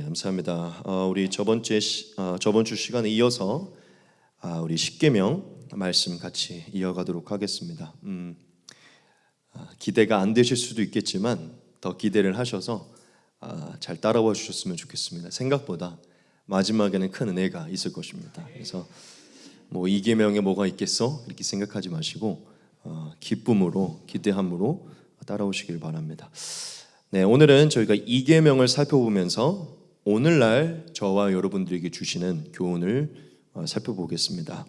감사합니다. 우리 저번 주 시간에 이어서 우리 십계명 말씀 같이 이어가도록 하겠습니다. 기대가 안 되실 수도 있겠지만 더 기대를 하셔서 잘 따라와 주셨으면 좋겠습니다. 생각보다 마지막에는 큰 은혜가 있을 것입니다. 그래서 뭐 이 계명에 뭐가 있겠어? 이렇게 생각하지 마시고 기쁨으로 기대함으로 따라오시길 바랍니다. 네, 오늘은 저희가 이 계명을 살펴보면서 오늘날 저와 여러분들에게 주시는 교훈을 살펴보겠습니다.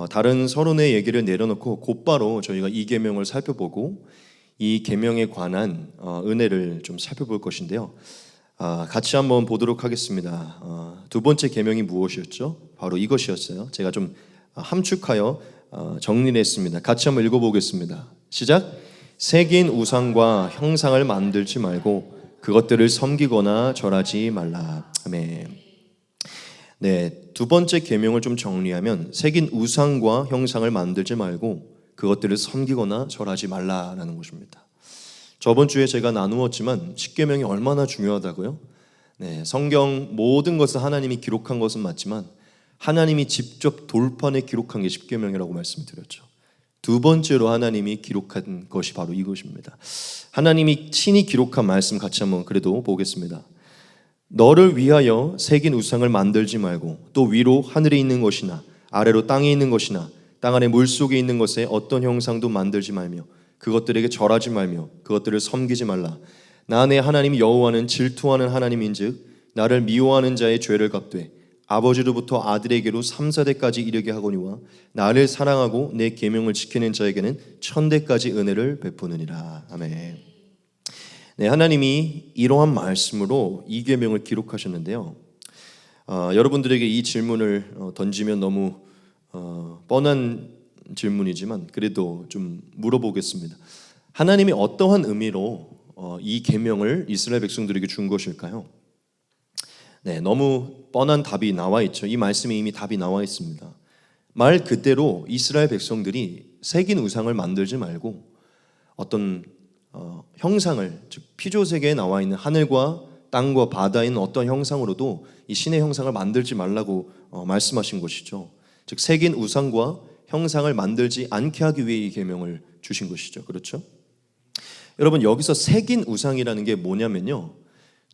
다른 서론의 얘기를 내려놓고 곧바로 저희가 이 계명을 살펴보고 이 계명에 관한 은혜를 좀 살펴볼 것인데요. 같이 한번 보도록 하겠습니다. 두 번째 계명이 무엇이었죠? 바로 이것이었어요. 제가 좀 함축하여 정리를 했습니다. 같이 한번 읽어보겠습니다. 시작! 새긴 우상과 형상을 만들지 말고 그것들을 섬기거나 절하지 말라. 아멘. 네, 두 번째 계명을 좀 정리하면 새긴 우상과 형상을 만들지 말고 그것들을 섬기거나 절하지 말라라는 것입니다. 저번 주에 제가 나누었지만 십계명이 얼마나 중요하다고요? 네, 성경 모든 것을 하나님이 기록한 것은 맞지만 하나님이 직접 돌판에 기록한 게 십계명이라고 말씀드렸죠. 두 번째로 하나님이 기록한 것이 바로 이것입니다. 하나님이 친히 기록한 말씀 같이 한번 그래도 보겠습니다. 너를 위하여 새긴 우상을 만들지 말고 또 위로 하늘에 있는 것이나 아래로 땅에 있는 것이나 땅 아래 물속에 있는 것에 어떤 형상도 만들지 말며 그것들에게 절하지 말며 그것들을 섬기지 말라. 나 내 하나님 여호와는 질투하는 하나님인즉 나를 미워하는 자의 죄를 갚되 아버지로부터 아들에게로 3-4대까지 이르게 하거니와 나를 사랑하고 내 계명을 지키는 자에게는 1000대까지 은혜를 베푸느니라. 아멘. 네, 하나님이 이러한 말씀으로 이 계명을 기록하셨는데요. 여러분들에게 이 질문을 던지면 너무 뻔한 질문이지만 그래도 좀 물어보겠습니다. 하나님이 어떠한 의미로 이 계명을 이스라엘 백성들에게 준 것일까요? 네, 너무 뻔한 답이 나와 있죠. 이 말씀에 이미 답이 나와 있습니다. 말 그대로 이스라엘 백성들이 새긴 우상을 만들지 말고 어떤 형상을, 즉 피조세계에 나와 있는 하늘과 땅과 바다에 있는 어떤 형상으로도 이 신의 형상을 만들지 말라고 말씀하신 것이죠. 즉 새긴 우상과 형상을 만들지 않게 하기 위해 이 계명을 주신 것이죠. 그렇죠? 여러분, 여기서 새긴 우상이라는 게 뭐냐면요,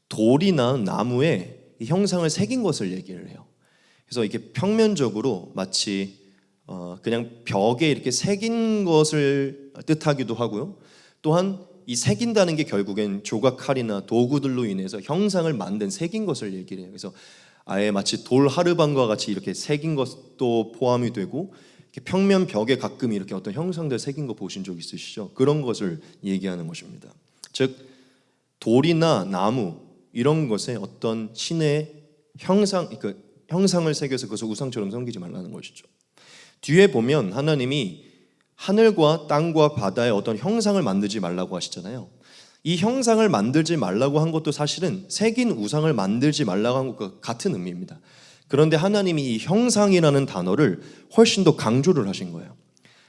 돌이나 나무에 이 형상을 새긴 것을 얘기를 해요. 그래서 이렇게 평면적으로 마치 그냥 벽에 이렇게 새긴 것을 뜻하기도 하고요. 또한 이 새긴다는 게 결국엔 조각칼이나 도구들로 인해서 형상을 만든 새긴 것을 얘기를 해요. 그래서 아예 마치 돌 하르방과 같이 이렇게 새긴 것도 포함이 되고 이렇게 평면 벽에 가끔 이렇게 어떤 형상들 새긴 거 보신 적 있으시죠? 그런 것을 얘기하는 것입니다. 즉 돌이나 나무 이런 것에 어떤 신의 형상을 새겨서 그것을 우상처럼 섬기지 말라는 것이죠. 뒤에 보면 하나님이 하늘과 땅과 바다에 어떤 형상을 만들지 말라고 하시잖아요. 이 형상을 만들지 말라고 한 것도 사실은 새긴 우상을 만들지 말라고 한 것과 같은 의미입니다. 그런데 하나님이 이 형상이라는 단어를 훨씬 더 강조를 하신 거예요.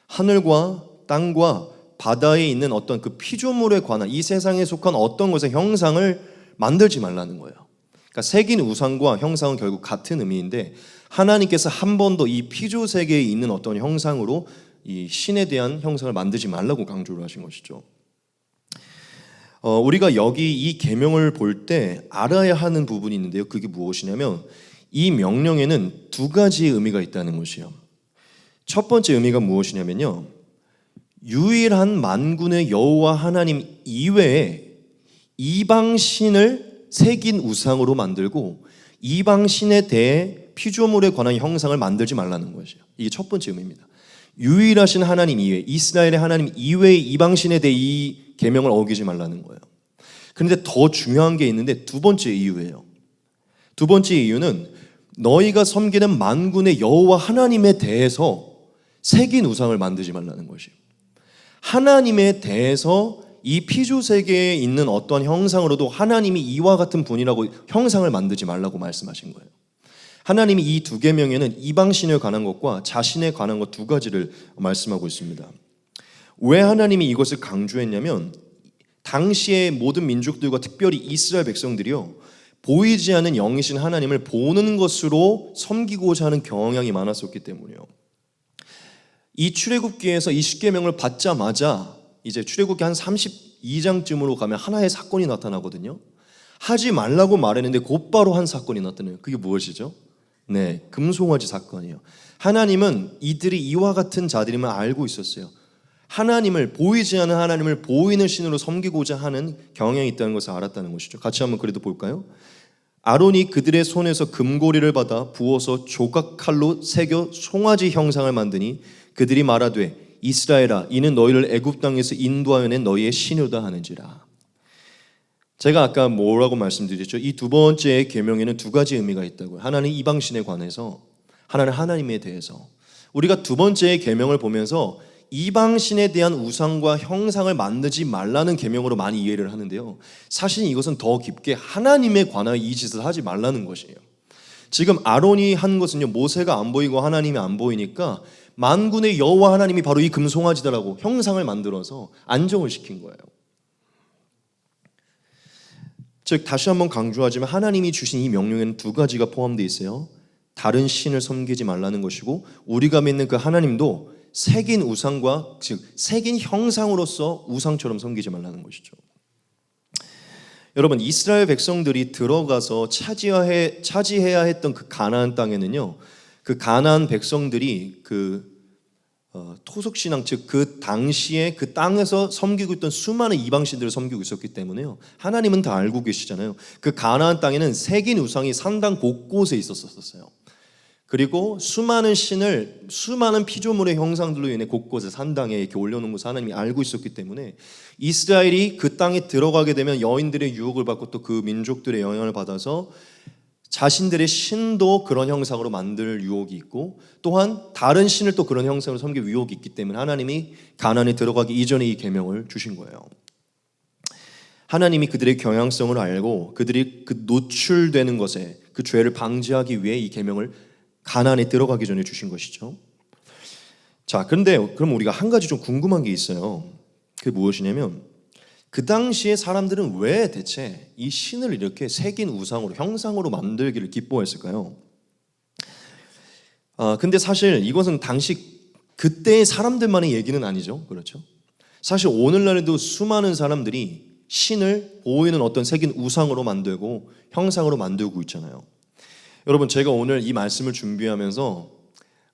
하늘과 땅과 바다에 있는 어떤 그 피조물에 관한 이 세상에 속한 어떤 것의 형상을 만들지 말라는 거예요. 그러니까 새긴 우상과 형상은 결국 같은 의미인데 하나님께서 한 번도 이 피조 세계에 있는 어떤 형상으로 이 신에 대한 형상을 만들지 말라고 강조를 하신 것이죠. 우리가 여기 이 계명을 볼 때 알아야 하는 부분이 있는데요. 그게 무엇이냐면 이 명령에는 두 가지의 의미가 있다는 것이에요. 첫 번째 의미가 무엇이냐면요, 유일한 만군의 여호와 하나님 이외에 이방신을 새긴 우상으로 만들고 이방신에 대해 피조물에 관한 형상을 만들지 말라는 것이에요. 이게 첫 번째 의미입니다. 유일하신 하나님 이외, 이스라엘의 하나님 이외의 이방신에 대해 이 계명을 어기지 말라는 거예요. 그런데 더 중요한 게 있는데 두 번째 이유예요. 두 번째 이유는 너희가 섬기는 만군의 여호와 하나님에 대해서 새긴 우상을 만들지 말라는 것이에요. 하나님에 대해서 이 피조 세계에 있는 어떤 형상으로도 하나님이 이와 같은 분이라고 형상을 만들지 말라고 말씀하신 거예요. 하나님이 이 두 계명에는 이방신에 관한 것과 자신에 관한 것 두 가지를 말씀하고 있습니다. 왜 하나님이 이것을 강조했냐면 당시의 모든 민족들과 특별히 이스라엘 백성들이요, 보이지 않는 영이신 하나님을 보는 것으로 섬기고자 하는 경향이 많았었기 때문이에요. 이 출애굽기에서 이 십계명을 받자마자 이제 출애굽기 한 32장쯤으로 가면 하나의 사건이 나타나거든요. 하지 말라고 말했는데 곧바로 한 사건이 나타나요. 그게 무엇이죠? 네, 금송아지 사건이에요. 하나님은 이들이 이와 같은 자들임을 알고 있었어요. 하나님을, 보이지 않는 하나님을 보이는 신으로 섬기고자 하는 경향이 있다는 것을 알았다는 것이죠. 같이 한번 그래도 볼까요? 아론이 그들의 손에서 금고리를 받아 부어서 조각칼로 새겨 송아지 형상을 만드니 그들이 말하되 이스라엘아 이는 너희를 애굽 땅에서 인도하여 낸 너희의 신이로다 하는지라. 제가 아까 뭐라고 말씀드렸죠? 이 두 번째 계명에는 두 가지 의미가 있다고요. 하나는 이방신에 관해서, 하나는 하나님에 대해서. 우리가 두 번째 계명을 보면서 이방신에 대한 우상과 형상을 만들지 말라는 계명으로 많이 이해를 하는데요. 사실 이것은 더 깊게 하나님에 관하여 이 짓을 하지 말라는 것이에요. 지금 아론이 한 것은요, 모세가 안 보이고 하나님이 안 보이니까 만군의 여호와 하나님이 바로 이 금송아지다라고 형상을 만들어서 안정을 시킨 거예요. 즉 다시 한번 강조하지만 하나님이 주신 이 명령에는 두 가지가 포함되어 있어요. 다른 신을 섬기지 말라는 것이고, 우리가 믿는 그 하나님도 새긴 우상과, 즉 새긴 형상으로서 우상처럼 섬기지 말라는 것이죠. 여러분, 이스라엘 백성들이 들어가서 차지해야 했던 그 가나안 땅에는요, 그 가나안 백성들이 토속신앙, 즉 그 당시에 그 땅에서 섬기고 있던 수많은 이방신들을 섬기고 있었기 때문에요, 하나님은 다 알고 계시잖아요. 그 가나안 땅에는 새긴 우상이 산당 곳곳에 있었어요. 그리고 수많은 신을, 수많은 피조물의 형상들로 인해 곳곳에 산당에 이렇게 올려놓은 것을 하나님이 알고 있었기 때문에 이스라엘이 그 땅에 들어가게 되면 여인들의 유혹을 받고 또 그 민족들의 영향을 받아서 자신들의 신도 그런 형상으로 만들 유혹이 있고, 또한 다른 신을 또 그런 형상으로 섬길 유혹이 있기 때문에 하나님이 가나안에 들어가기 이전에 이 계명을 주신 거예요. 하나님이 그들의 경향성을 알고 그들이 그 노출되는 것에, 그 죄를 방지하기 위해 이 계명을 가나안에 들어가기 전에 주신 것이죠. 자, 그런데 그럼 우리가 한 가지 좀 궁금한 게 있어요. 그게 무엇이냐면, 그 당시에 사람들은 왜 대체 이 신을 이렇게 새긴 우상으로, 형상으로 만들기를 기뻐했을까요? 근데 사실 이것은 당시 그때의 사람들만의 얘기는 아니죠. 그렇죠? 사실 오늘날에도 수많은 사람들이 신을 보이는 어떤 새긴 우상으로 만들고 형상으로 만들고 있잖아요. 여러분, 제가 오늘 이 말씀을 준비하면서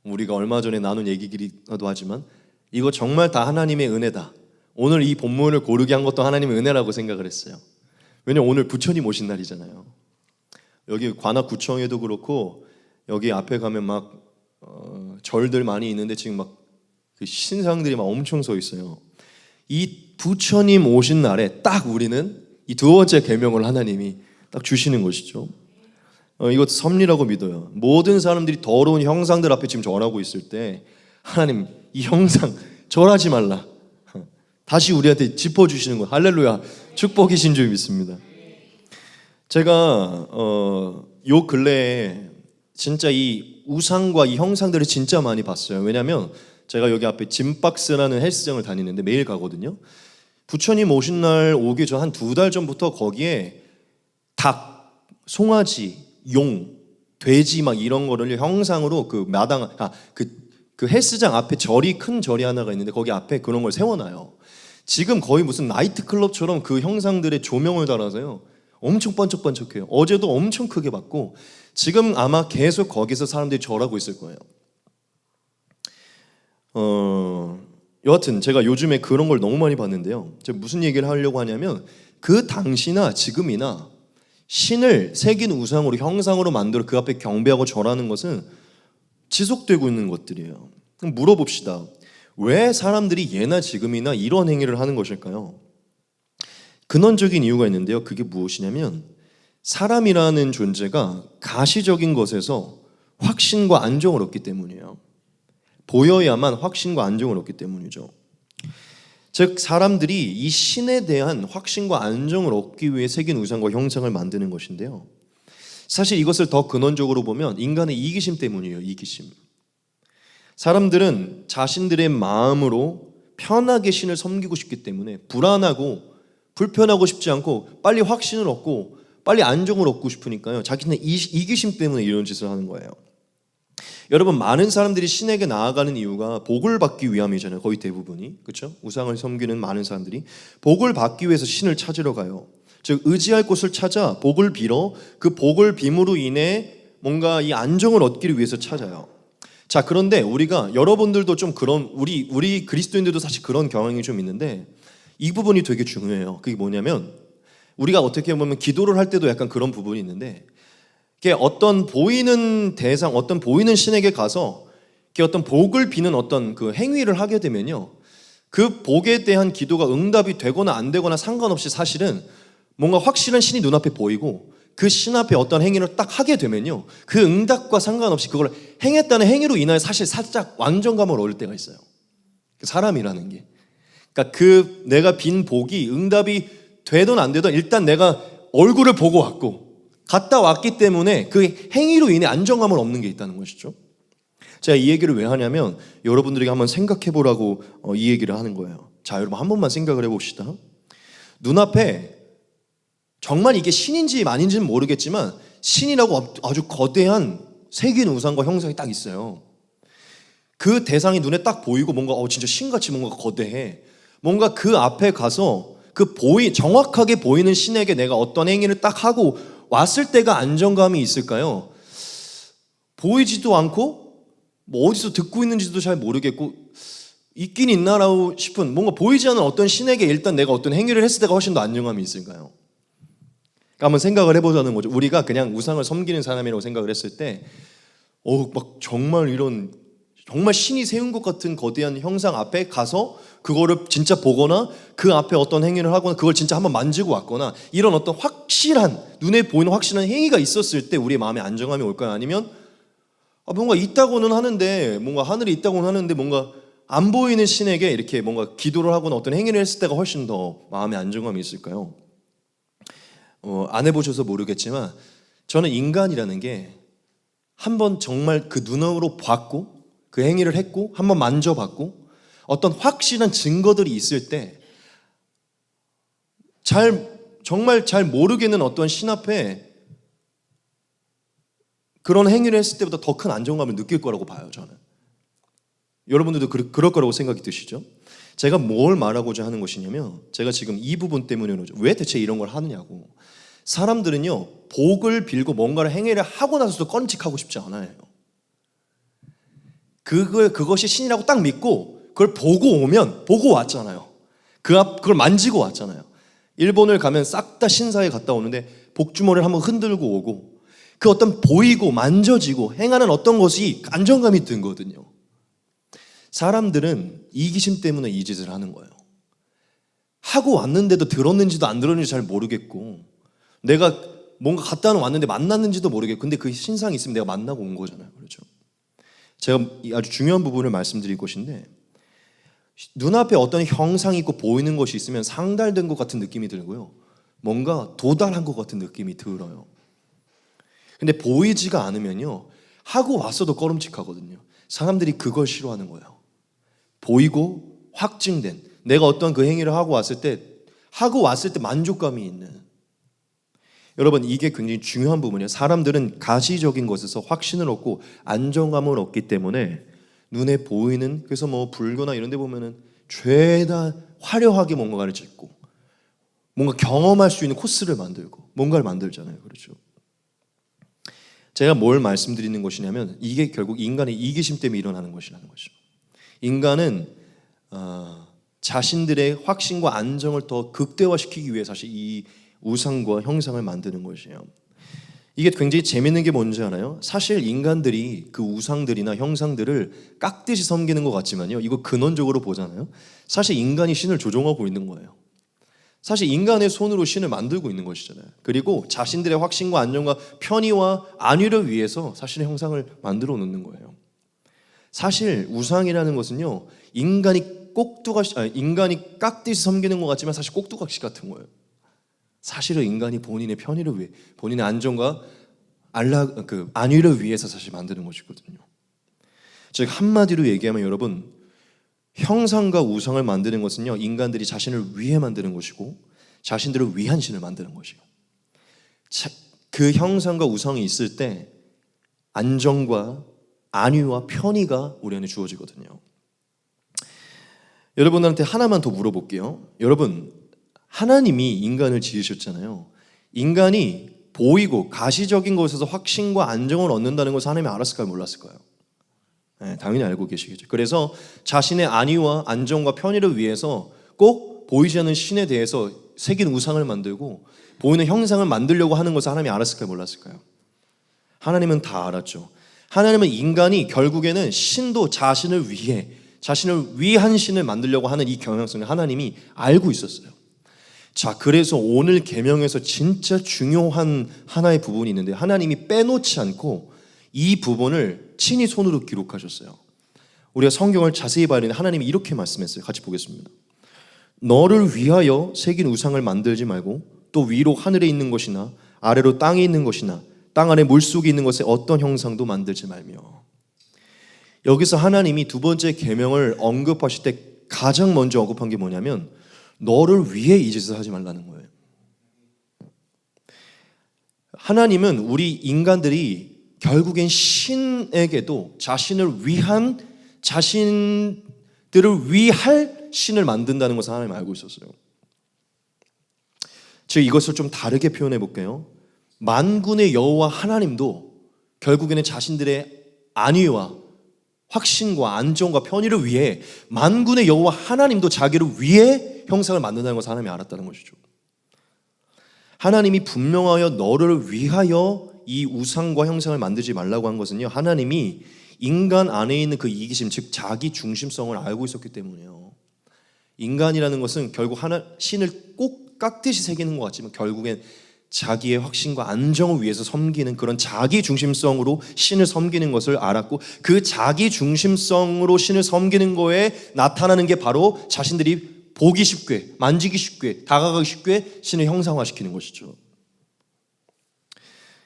우리가 얼마 전에 나눈 얘기기도 하지만 이거 정말 다 하나님의 은혜다, 오늘 이 본문을 고르게 한 것도 하나님의 은혜라고 생각을 했어요. 왜냐면 오늘 부처님 오신 날이잖아요. 여기 관악구청에도 그렇고 여기 앞에 가면 막 절들 많이 있는데 지금 막 그 신상들이 막 엄청 서 있어요. 이 부처님 오신 날에 딱 우리는 이 두 번째 계명을 하나님이 딱 주시는 것이죠. 이것 섭리라고 믿어요. 모든 사람들이 더러운 형상들 앞에 지금 절하고 있을 때 하나님, 이 형상 절하지 말라, 다시 우리한테 짚어주시는 거, 할렐루야, 축복이신 줄 믿습니다. 제가 요 근래에 진짜 이 우상과 이 형상들을 진짜 많이 봤어요. 왜냐하면 제가 여기 앞에 짐박스라는 헬스장을 다니는데 매일 가거든요. 부처님 오신 날 오기 전 한 2달 전부터 거기에 닭, 송아지, 용, 돼지 막 이런 거를 형상으로 그 마당, 그 헬스장 앞에 절이, 큰 절이 하나가 있는데 거기 앞에 그런 걸 세워놔요. 지금 거의 무슨 나이트클럽처럼 그 형상들의 조명을 달아서요, 엄청 번쩍번쩍해요. 어제도 엄청 크게 봤고 지금 아마 계속 거기서 사람들이 절하고 있을 거예요. 여하튼 제가 요즘에 그런 걸 너무 많이 봤는데요, 제가 무슨 얘기를 하려고 하냐면, 그 당시나 지금이나 신을 새긴 우상으로, 형상으로 만들어 그 앞에 경배하고 절하는 것은 지속되고 있는 것들이에요. 그럼 물어봅시다. 왜 사람들이 예나 지금이나 이런 행위를 하는 것일까요? 근원적인 이유가 있는데요, 그게 무엇이냐면 사람이라는 존재가 가시적인 것에서 확신과 안정을 얻기 때문이에요. 보여야만 확신과 안정을 얻기 때문이죠. 즉 사람들이 이 신에 대한 확신과 안정을 얻기 위해 새긴 우상과 형상을 만드는 것인데요, 사실 이것을 더 근원적으로 보면 인간의 이기심 때문이에요. 이기심. 사람들은 자신들의 마음으로 편하게 신을 섬기고 싶기 때문에 불안하고 불편하고 싶지 않고 빨리 확신을 얻고 빨리 안정을 얻고 싶으니까요. 자기네 이기심 때문에 이런 짓을 하는 거예요. 여러분, 많은 사람들이 신에게 나아가는 이유가 복을 받기 위함이잖아요. 거의 대부분이. 그렇죠? 우상을 섬기는 많은 사람들이 복을 받기 위해서 신을 찾으러 가요. 즉 의지할 곳을 찾아 복을 빌어 그 복을 빔으로 인해 뭔가 이 안정을 얻기를 위해서 찾아요. 자, 그런데 우리가 여러분들도 좀 그런 우리 그리스도인들도 사실 그런 경향이 좀 있는데 이 부분이 되게 중요해요. 그게 뭐냐면 우리가 어떻게 보면 기도를 할 때도 약간 그런 부분이 있는데 이게 어떤 보이는 대상, 어떤 보이는 신에게 가서 이게 어떤 복을 비는 어떤 그 행위를 하게 되면요, 그 복에 대한 기도가 응답이 되거나 안 되거나 상관없이 사실은 뭔가 확실한 신이 눈앞에 보이고 그 신 앞에 어떤 행위를 딱 하게 되면요, 그 응답과 상관없이 그걸 행했다는 행위로 인하여 사실 살짝 완전감을 얻을 때가 있어요. 사람이라는 게. 그러니까 그 내가 빈 복이 응답이 되든 안 되든 일단 내가 얼굴을 보고 왔고 갔다 왔기 때문에 그 행위로 인해 안정감을 얻는 게 있다는 것이죠. 제가 이 얘기를 왜 하냐면 여러분들에게 한번 생각해 보라고 이 얘기를 하는 거예요. 자, 여러분 한 번만 생각을 해봅시다. 눈앞에 정말 이게 신인지 아닌지는 모르겠지만 신이라고 아주 거대한 새긴 우상과 형상이 딱 있어요. 그 대상이 눈에 딱 보이고 뭔가 진짜 신같이 뭔가 거대해. 뭔가 그 앞에 가서 그 정확하게 보이는 신에게 내가 어떤 행위를 딱 하고 왔을 때가 안정감이 있을까요? 보이지도 않고 뭐 어디서 듣고 있는지도 잘 모르겠고 있긴 있나라고 싶은 뭔가 보이지 않는 어떤 신에게 일단 내가 어떤 행위를 했을 때가 훨씬 더 안정감이 있을까요? 그러니까 한번 생각을 해보자는 거죠. 우리가 그냥 우상을 섬기는 사람이라고 생각을 했을 때 막 정말 이런 정말 신이 세운 것 같은 거대한 형상 앞에 가서 그거를 진짜 보거나 그 앞에 어떤 행위를 하거나 그걸 진짜 한번 만지고 왔거나 이런 어떤 확실한 눈에 보이는 확실한 행위가 있었을 때 우리의 마음에 안정감이 올까요? 아니면 뭔가 있다고는 하는데 뭔가 하늘에 있다고는 하는데 뭔가 안 보이는 신에게 이렇게 뭔가 기도를 하거나 어떤 행위를 했을 때가 훨씬 더 마음에 안정감이 있을까요? 안 해보셔서 모르겠지만 저는 인간이라는 게 한번 정말 그 눈으로 봤고 그 행위를 했고 한번 만져봤고 어떤 확실한 증거들이 있을 때 정말 잘 모르겠는 어떤 신 앞에 그런 행위를 했을 때보다 더 큰 안정감을 느낄 거라고 봐요, 저는. 여러분들도 그럴 거라고 생각이 드시죠? 제가 뭘 말하고자 하는 것이냐면 제가 지금 이 부분 때문에 왜 대체 이런 걸 하느냐고. 사람들은요, 복을 빌고 뭔가를 행위를 하고 나서도 꺼림칙하고 싶지 않아요. 그것이 신이라고 딱 믿고 그걸 보고 왔잖아요. 그걸 만지고 왔잖아요. 일본을 가면 싹 다 신사에 갔다 오는데 복주머니를 한번 흔들고 오고 그 어떤 보이고 만져지고 행하는 어떤 것이 안정감이 든거든요. 사람들은 이기심 때문에 이 짓을 하는 거예요. 하고 왔는데도 들었는지도 안 들었는지 잘 모르겠고 내가 뭔가 갔다 왔는데 만났는지도 모르겠고 근데 그 신상이 있으면 내가 만나고 온 거잖아요. 그렇죠? 제가 아주 중요한 부분을 말씀드릴 것인데 눈앞에 어떤 형상이 있고 보이는 것이 있으면 상달된 것 같은 느낌이 들고요. 뭔가 도달한 것 같은 느낌이 들어요. 근데 보이지가 않으면요. 하고 왔어도 꺼름칙하거든요. 사람들이 그걸 싫어하는 거예요. 보이고 확증된 내가 어떤 그 행위를 하고 왔을 때 만족감이 있는 여러분 이게 굉장히 중요한 부분이에요. 사람들은 가시적인 것에서 확신을 얻고 안정감을 얻기 때문에 눈에 보이는 그래서 뭐 불교나 이런 데 보면은 죄다 화려하게 뭔가를 짓고 뭔가 경험할 수 있는 코스를 만들고 뭔가를 만들잖아요. 그렇죠? 제가 뭘 말씀드리는 것이냐면 이게 결국 인간의 이기심 때문에 일어나는 것이라는 거죠. 인간은 자신들의 확신과 안정을 더 극대화시키기 위해 사실 이 우상과 형상을 만드는 것이에요. 이게 굉장히 재밌는 게 뭔지 알아요? 사실 인간들이 그 우상들이나 형상들을 깍듯이 섬기는 것 같지만요. 이거 근원적으로 보잖아요. 사실 인간이 신을 조종하고 있는 거예요. 사실 인간의 손으로 신을 만들고 있는 것이잖아요. 그리고 자신들의 확신과 안정과 편의와 안위를 위해서 사실의 형상을 만들어 놓는 거예요. 사실 우상이라는 것은요. 인간이 깍듯이 섬기는 것 같지만 사실 꼭두각시 같은 거예요. 사실은 인간이 본인의 편의를 위해, 본인의 안정과 안위를 위해서 사실 만드는 것이거든요. 즉 한마디로 얘기하면 여러분, 형상과 우상을 만드는 것은요, 인간들이 자신을 위해 만드는 것이고 자신들을 위한 신을 만드는 것이에요. 그 형상과 우상이 있을 때 안정과 안위와 편의가 우리 안에 주어지거든요. 여러분한테 하나만 더 물어볼게요. 여러분, 하나님이 인간을 지으셨잖아요. 인간이 보이고 가시적인 것에서 확신과 안정을 얻는다는 것을 하나님이 알았을까요? 몰랐을까요? 네, 당연히 알고 계시겠죠. 그래서 자신의 안위와 안정과 편의를 위해서 꼭 보이지 않는 신에 대해서 새긴 우상을 만들고 보이는 형상을 만들려고 하는 것을 하나님이 알았을까요? 몰랐을까요? 하나님은 다 알았죠. 하나님은 인간이 결국에는 신도 자신을 위한 신을 만들려고 하는 이 경향성을 하나님이 알고 있었어요. 자, 그래서 오늘 계명에서 진짜 중요한 하나의 부분이 있는데 하나님이 빼놓지 않고 이 부분을 친히 손으로 기록하셨어요. 우리가 성경을 자세히 봐야 되는데 하나님이 이렇게 말씀했어요. 같이 보겠습니다. 너를 위하여 새긴 우상을 만들지 말고 또 위로 하늘에 있는 것이나 아래로 땅에 있는 것이나 땅 안에 물속에 있는 것에 어떤 형상도 만들지 말며. 여기서 하나님이 두 번째 계명을 언급하실 때 가장 먼저 언급한 게 뭐냐면 너를 위해 이 짓을 하지 말라는 거예요. 하나님은 우리 인간들이 결국엔 신에게도 자신들을 위할 신을 만든다는 것을 하나님 알고 있었어요. 즉 이것을 좀 다르게 표현해 볼게요. 만군의 여호와 하나님도 결국에는 자신들의 안위와 확신과 안정과 편의를 위해 만군의 여호와 하나님도 자기를 위해 형상을 만든다는 것을 하나님이 알았다는 것이죠. 하나님이 분명하여 너를 위하여 이 우상과 형상을 만들지 말라고 한 것은요, 하나님이 인간 안에 있는 그 이기심, 즉 자기 중심성을 알고 있었기 때문이에요. 인간이라는 것은 결국 신을 꼭 깍듯이 새기는 것 같지만 결국엔 자기의 확신과 안정을 위해서 섬기는 그런 자기 중심성으로 신을 섬기는 것을 알았고, 그 자기 중심성으로 신을 섬기는 거에 나타나는 게 바로 자신들이 보기 쉽게, 만지기 쉽게, 다가가기 쉽게 신을 형상화시키는 것이죠.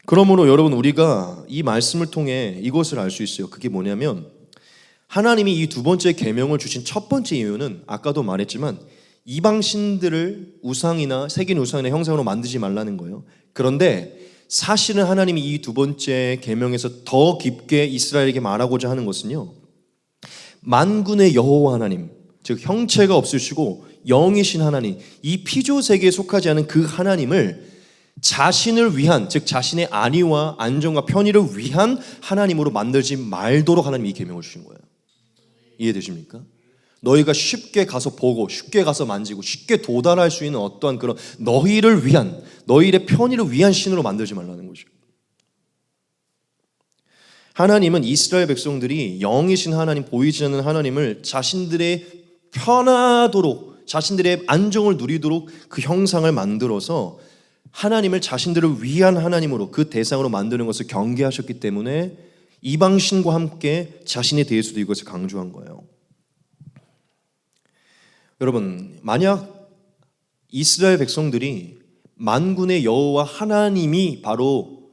그러므로 여러분, 우리가 이 말씀을 통해 이것을 알 수 있어요. 그게 뭐냐면 하나님이 이 두 번째 계명을 주신 첫 번째 이유는 아까도 말했지만 이방 신들을 우상이나 새긴 우상이나 형상으로 만들지 말라는 거예요. 그런데 사실은 하나님이 이 두 번째 계명에서 더 깊게 이스라엘에게 말하고자 하는 것은요, 만군의 여호와 하나님, 즉 형체가 없으시고 영이신 하나님, 이 피조 세계에 속하지 않은 그 하나님을 자신을 위한, 즉 자신의 안위와 안정과 편의를 위한 하나님으로 만들지 말도록 하나님이 이 계명을 주신 거예요. 이해되십니까? 너희가 쉽게 가서 보고 쉽게 가서 만지고 쉽게 도달할 수 있는 어떠한 그런 너희를 위한, 너희의 편의를 위한 신으로 만들지 말라는 거죠. 하나님은 이스라엘 백성들이 영이신 하나님, 보이지 않는 하나님을 자신들의 편하도록, 자신들의 안정을 누리도록 그 형상을 만들어서 하나님을 자신들을 위한 하나님으로, 그 대상으로 만드는 것을 경계하셨기 때문에 이방신과 함께 자신에 대해서도 이것을 강조한 거예요. 여러분, 만약 이스라엘 백성들이 만군의 여호와 하나님이 바로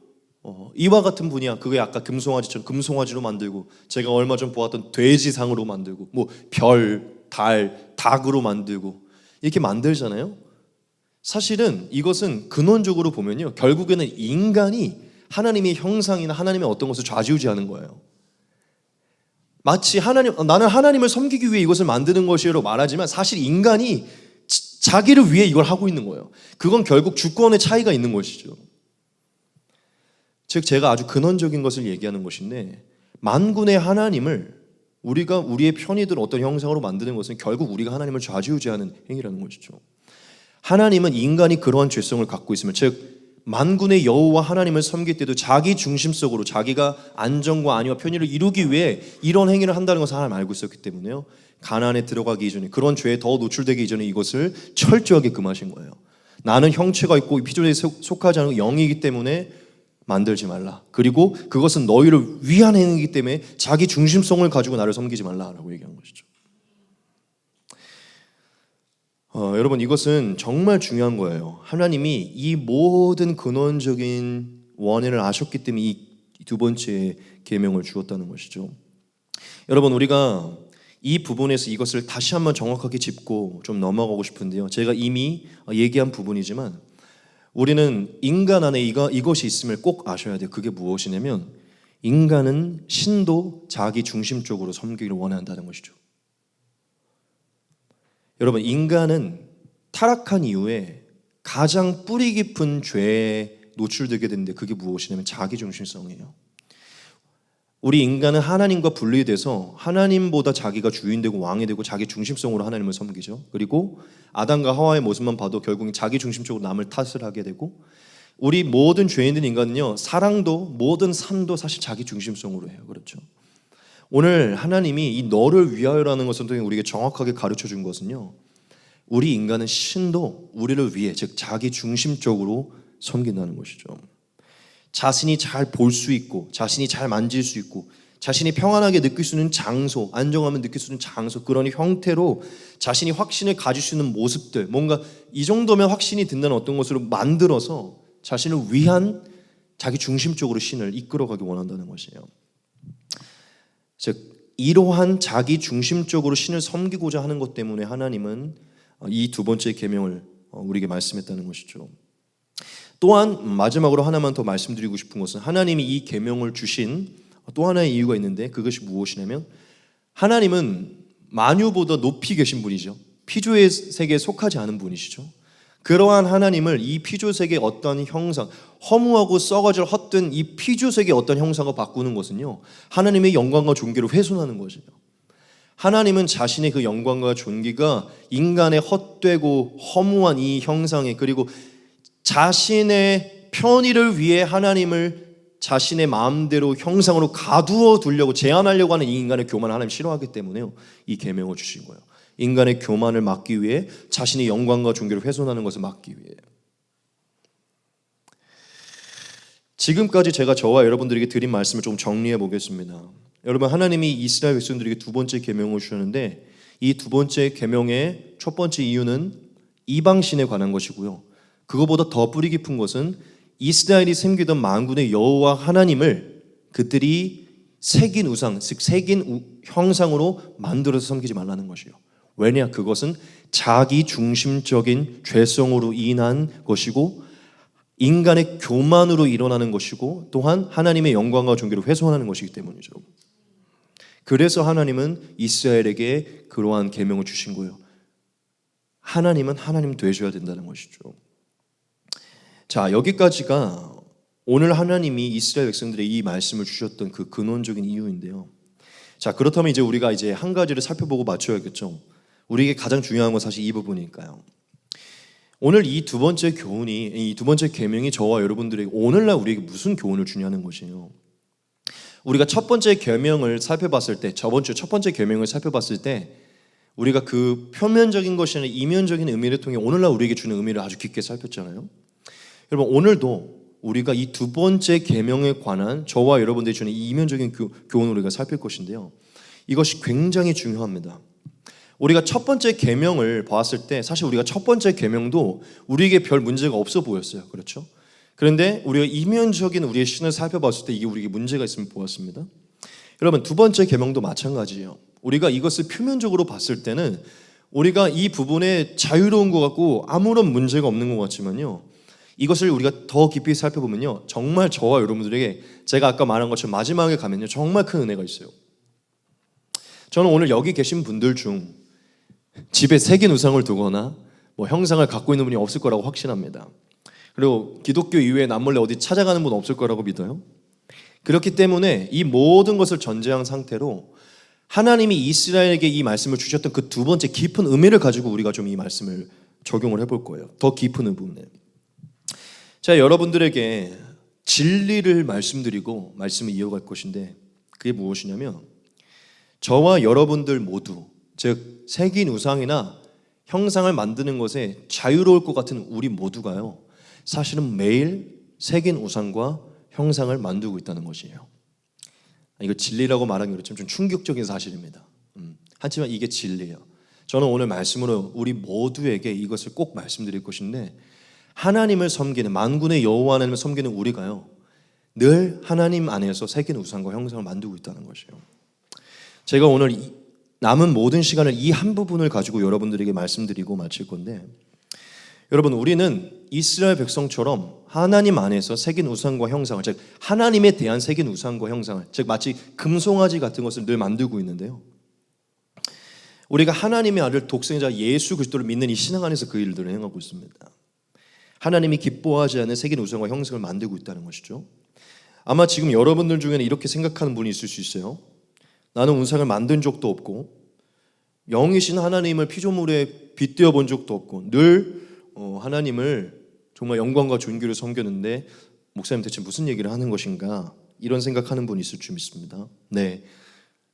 이와 같은 분이야, 그게 아까 금송아지처럼 금송아지로 만들고, 제가 얼마 전 보았던 돼지상으로 만들고, 뭐 별, 달, 닭으로 만들고 이렇게 만들잖아요. 사실은 이것은 근원적으로 보면요, 결국에는 인간이 하나님의 형상이나 하나님의 어떤 것을 좌지우지하는 거예요. 마치 나는 하나님을 섬기기 위해 이것을 만드는 것이라고 말하지만 사실 인간이 자기를 위해 이걸 하고 있는 거예요. 그건 결국 주권의 차이가 있는 것이죠. 즉 제가 아주 근원적인 것을 얘기하는 것인데, 만군의 하나님을 우리가 우리의 편의들 어떤 형상으로 만드는 것은 결국 우리가 하나님을 좌지우지하는 행위라는 것이죠. 하나님은 인간이 그러한 죄성을 갖고 있으면, 즉 만군의 여호와 하나님을 섬길 때도 자기 중심적으로 자기가 안정과 안위와 편의를 이루기 위해 이런 행위를 한다는 것을 하나님 알고 있었기 때문에요, 가나안에 들어가기 이전에, 그런 죄에 더 노출되기 이전에 이것을 철저하게 금하신 거예요. 나는 형체가 있고 피조에 속하지 않은 영이기 때문에 만들지 말라. 그리고 그것은 너희를 위한 행위이기 때문에 자기 중심성을 가지고 나를 섬기지 말라라고 얘기한 것이죠. 여러분, 이것은 정말 중요한 거예요. 하나님이 이 모든 근원적인 원인을 아셨기 때문에 이 두 번째 계명을 주었다는 것이죠. 여러분, 우리가 이 부분에서 이것을 다시 한번 정확하게 짚고 좀 넘어가고 싶은데요, 제가 이미 얘기한 부분이지만 우리는 인간 안에 이것이 있음을 꼭 아셔야 돼요. 그게 무엇이냐면 인간은 신도 자기 중심적으로 섬기기를 원한다는 것이죠. 여러분, 인간은 타락한 이후에 가장 뿌리 깊은 죄에 노출되게 되는데 그게 무엇이냐면 자기 중심성이에요. 우리 인간은 하나님과 분리돼서 하나님보다 자기가 주인 되고 왕이 되고 자기 중심성으로 하나님을 섬기죠. 그리고 아담과 하와의 모습만 봐도 결국은 자기 중심적으로 남을 탓을 하게 되고, 우리 모든 죄인들 인간은요, 사랑도 모든 삶도 사실 자기 중심성으로 해요. 그렇죠? 오늘 하나님이 이 너를 위하여라는 것을 통해 우리에게 정확하게 가르쳐 준 것은요, 우리 인간은 신도 우리를 위해, 즉 자기 중심적으로 섬긴다는 것이죠. 자신이 잘 볼 수 있고 자신이 잘 만질 수 있고 자신이 평안하게 느낄 수 있는 장소, 안정함을 느낄 수 있는 장소, 그런 형태로 자신이 확신을 가질 수 있는 모습들, 뭔가 이 정도면 확신이 든다는 어떤 것으로 만들어서 자신을 위한 자기 중심적으로 신을 이끌어가기 원한다는 것이에요. 즉 이러한 자기 중심적으로 신을 섬기고자 하는 것 때문에 하나님은 이 두 번째 계명을 우리에게 말씀했다는 것이죠. 또한 마지막으로 하나만 더 말씀드리고 싶은 것은, 하나님이 이 계명을 주신 또 하나의 이유가 있는데 그것이 무엇이냐면, 하나님은 만유보다 높이 계신 분이죠. 피조의 세계에 속하지 않은 분이시죠. 그러한 하나님을 이 피조 세계의 어떤 형상, 허무하고 썩어질 헛된 이 피조 세계의 어떤 형상으로 바꾸는 것은요, 하나님의 영광과 존귀를 훼손하는 것이에요. 하나님은 자신의 그 영광과 존귀가 인간의 헛되고 허무한 이 형상에, 그리고 자신의 편의를 위해 하나님을 자신의 마음대로 형상으로 가두어 두려고 제한하려고 하는 이 인간의 교만을 하나님 싫어하기 때문에요, 이 계명을 주신 거예요. 인간의 교만을 막기 위해, 자신의 영광과 존귀를 훼손하는 것을 막기 위해. 지금까지 제가 저와 여러분들에게 드린 말씀을 좀 정리해 보겠습니다. 여러분, 하나님이 이스라엘 백성들에게 두 번째 계명을 주셨는데, 이 두 번째 계명의 첫 번째 이유는 이방신에 관한 것이고요, 그거보다 더 뿌리 깊은 것은 이스라엘이 섬기던 만군의 여호와 하나님을 그들이 새긴 우상, 즉 새긴 형상으로 만들어서 섬기지 말라는 것이에요. 왜냐? 그것은 자기 중심적인 죄성으로 인한 것이고 인간의 교만으로 일어나는 것이고 또한 하나님의 영광과 존귀를 훼손하는 것이기 때문이죠. 그래서 하나님은 이스라엘에게 그러한 계명을 주신 거예요. 하나님은 하나님 되셔야 된다는 것이죠. 자, 여기까지가 오늘 하나님이 이스라엘 백성들의 이 말씀을 주셨던 그 근원적인 이유인데요. 자, 그렇다면 이제 우리가 한 가지를 살펴보고 맞춰야겠죠. 우리에게 가장 중요한 건 사실 이 부분이니까요. 오늘 이 두 번째 교훈이, 이 두 번째 계명이 저와 여러분들에게 오늘날 우리에게 무슨 교훈을 주냐는 것이에요. 우리가 첫 번째 계명을 살펴봤을 때, 저번 주 첫 번째 계명을 살펴봤을 때 우리가 그 표면적인 것이 아니라 이면적인 의미를 통해 오늘날 우리에게 주는 의미를 아주 깊게 살폈잖아요. 여러분, 오늘도 우리가 이 두 번째 계명에 관한 저와 여러분들이 주는 이면적인 교훈을 우리가 살필 것인데요, 이것이 굉장히 중요합니다. 우리가 첫 번째 계명을 봤을 때 사실 우리가 첫 번째 계명도 우리에게 별 문제가 없어 보였어요. 그렇죠? 그런데 우리가 이면적인 우리의 신을 살펴봤을 때 이게 우리에게 문제가 있음을 보았습니다. 여러분, 두 번째 계명도 마찬가지예요. 우리가 이것을 표면적으로 봤을 때는 우리가 이 부분에 자유로운 것 같고 아무런 문제가 없는 것 같지만요, 이것을 우리가 더 깊이 살펴보면요, 정말 저와 여러분들에게 제가 아까 말한 것처럼 마지막에 가면요 정말 큰 은혜가 있어요. 저는 오늘 여기 계신 분들 중 집에 새긴 우상을 두거나 형상을 갖고 있는 분이 없을 거라고 확신합니다. 그리고 기독교 이후에 남몰래 어디 찾아가는 분 없을 거라고 믿어요. 그렇기 때문에 이 모든 것을 전제한 상태로 하나님이 이스라엘에게 이 말씀을 주셨던 그 두 번째 깊은 의미를 가지고 우리가 좀 이 말씀을 적용을 해볼 거예요. 더 깊은 의미에. 자, 여러분들에게 진리를 말씀드리고 말씀을 이어갈 것인데 그게 무엇이냐면, 저와 여러분들 모두, 즉 새긴 우상이나 형상을 만드는 것에 자유로울 것 같은 우리 모두가요, 사실은 매일 새긴 우상과 형상을 만들고 있다는 것이에요. 이거 진리라고 말하기 그렇지만 좀 충격적인 사실입니다. 하지만 이게 진리예요. 저는 오늘 말씀으로 우리 모두에게 이것을 꼭 말씀드릴 것인데, 하나님을 섬기는, 만군의 여호와 하나님을 섬기는 우리가요 늘 하나님 안에서 새긴 우상과 형상을 만들고 있다는 것이에요. 제가 오늘 남은 모든 시간을 이 한 부분을 가지고 여러분들에게 말씀드리고 마칠 건데, 여러분, 우리는 이스라엘 백성처럼 하나님 안에서 새긴 우상과 형상을, 즉 하나님에 대한 새긴 우상과 형상을, 즉 마치 금송아지 같은 것을 늘 만들고 있는데요, 우리가 하나님의 아들 독생자 예수 그리스도를 믿는 이 신앙 안에서 그 일들을 행하고 있습니다. 하나님이 기뻐하지 않는 새긴 우상과 형상을 만들고 있다는 것이죠. 아마 지금 여러분들 중에는 이렇게 생각하는 분이 있을 수 있어요. 나는 우상을 만든 적도 없고 영이신 하나님을 피조물에 빗대어 본 적도 없고 늘 하나님을 정말 영광과 존귀를 섬겼는데 목사님 대체 무슨 얘기를 하는 것인가, 이런 생각하는 분이 있을 줄 믿습니다. 네,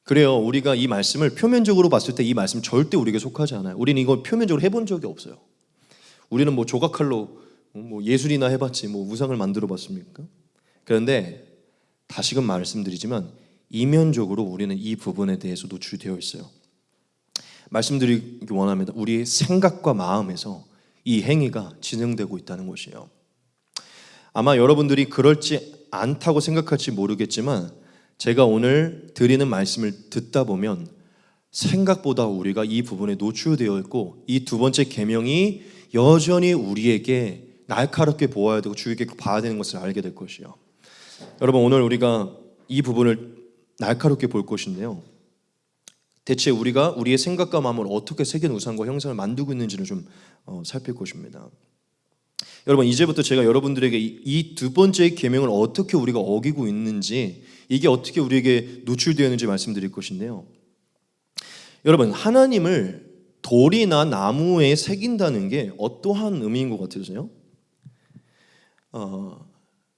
그래요. 우리가 이 말씀을 표면적으로 봤을 때 이 말씀 절대 우리에게 속하지 않아요. 우리는 이걸 표면적으로 해본 적이 없어요. 우리는 뭐 조각칼로 예술이나 해봤지 우상을 만들어 봤습니까? 그런데 다시금 말씀드리지만 이면적으로 우리는 이 부분에 대해서 노출되어 있어요. 말씀드리기 원합니다. 우리의 생각과 마음에서 이 행위가 진행되고 있다는 것이에요. 아마 여러분들이 그럴지 않다고 생각할지 모르겠지만 제가 오늘 드리는 말씀을 듣다 보면 생각보다 우리가 이 부분에 노출되어 있고 이 두 번째 계명이 여전히 우리에게 날카롭게 보아야 되고 주의 깊게 봐야 되는 것을 알게 될 것이에요. 여러분, 오늘 우리가 이 부분을 날카롭게 볼 것인데요, 대체 우리가 우리의 생각과 마음을 어떻게 새긴 우상과 형상을 만들고 있는지를 좀 살필 것입니다. 여러분, 이제부터 제가 여러분들에게 이 두 번째 계명을 어떻게 우리가 어기고 있는지, 이게 어떻게 우리에게 노출되어 있는지 말씀드릴 것인데요, 여러분, 하나님을 돌이나 나무에 새긴다는 게 어떠한 의미인 것 같으세요?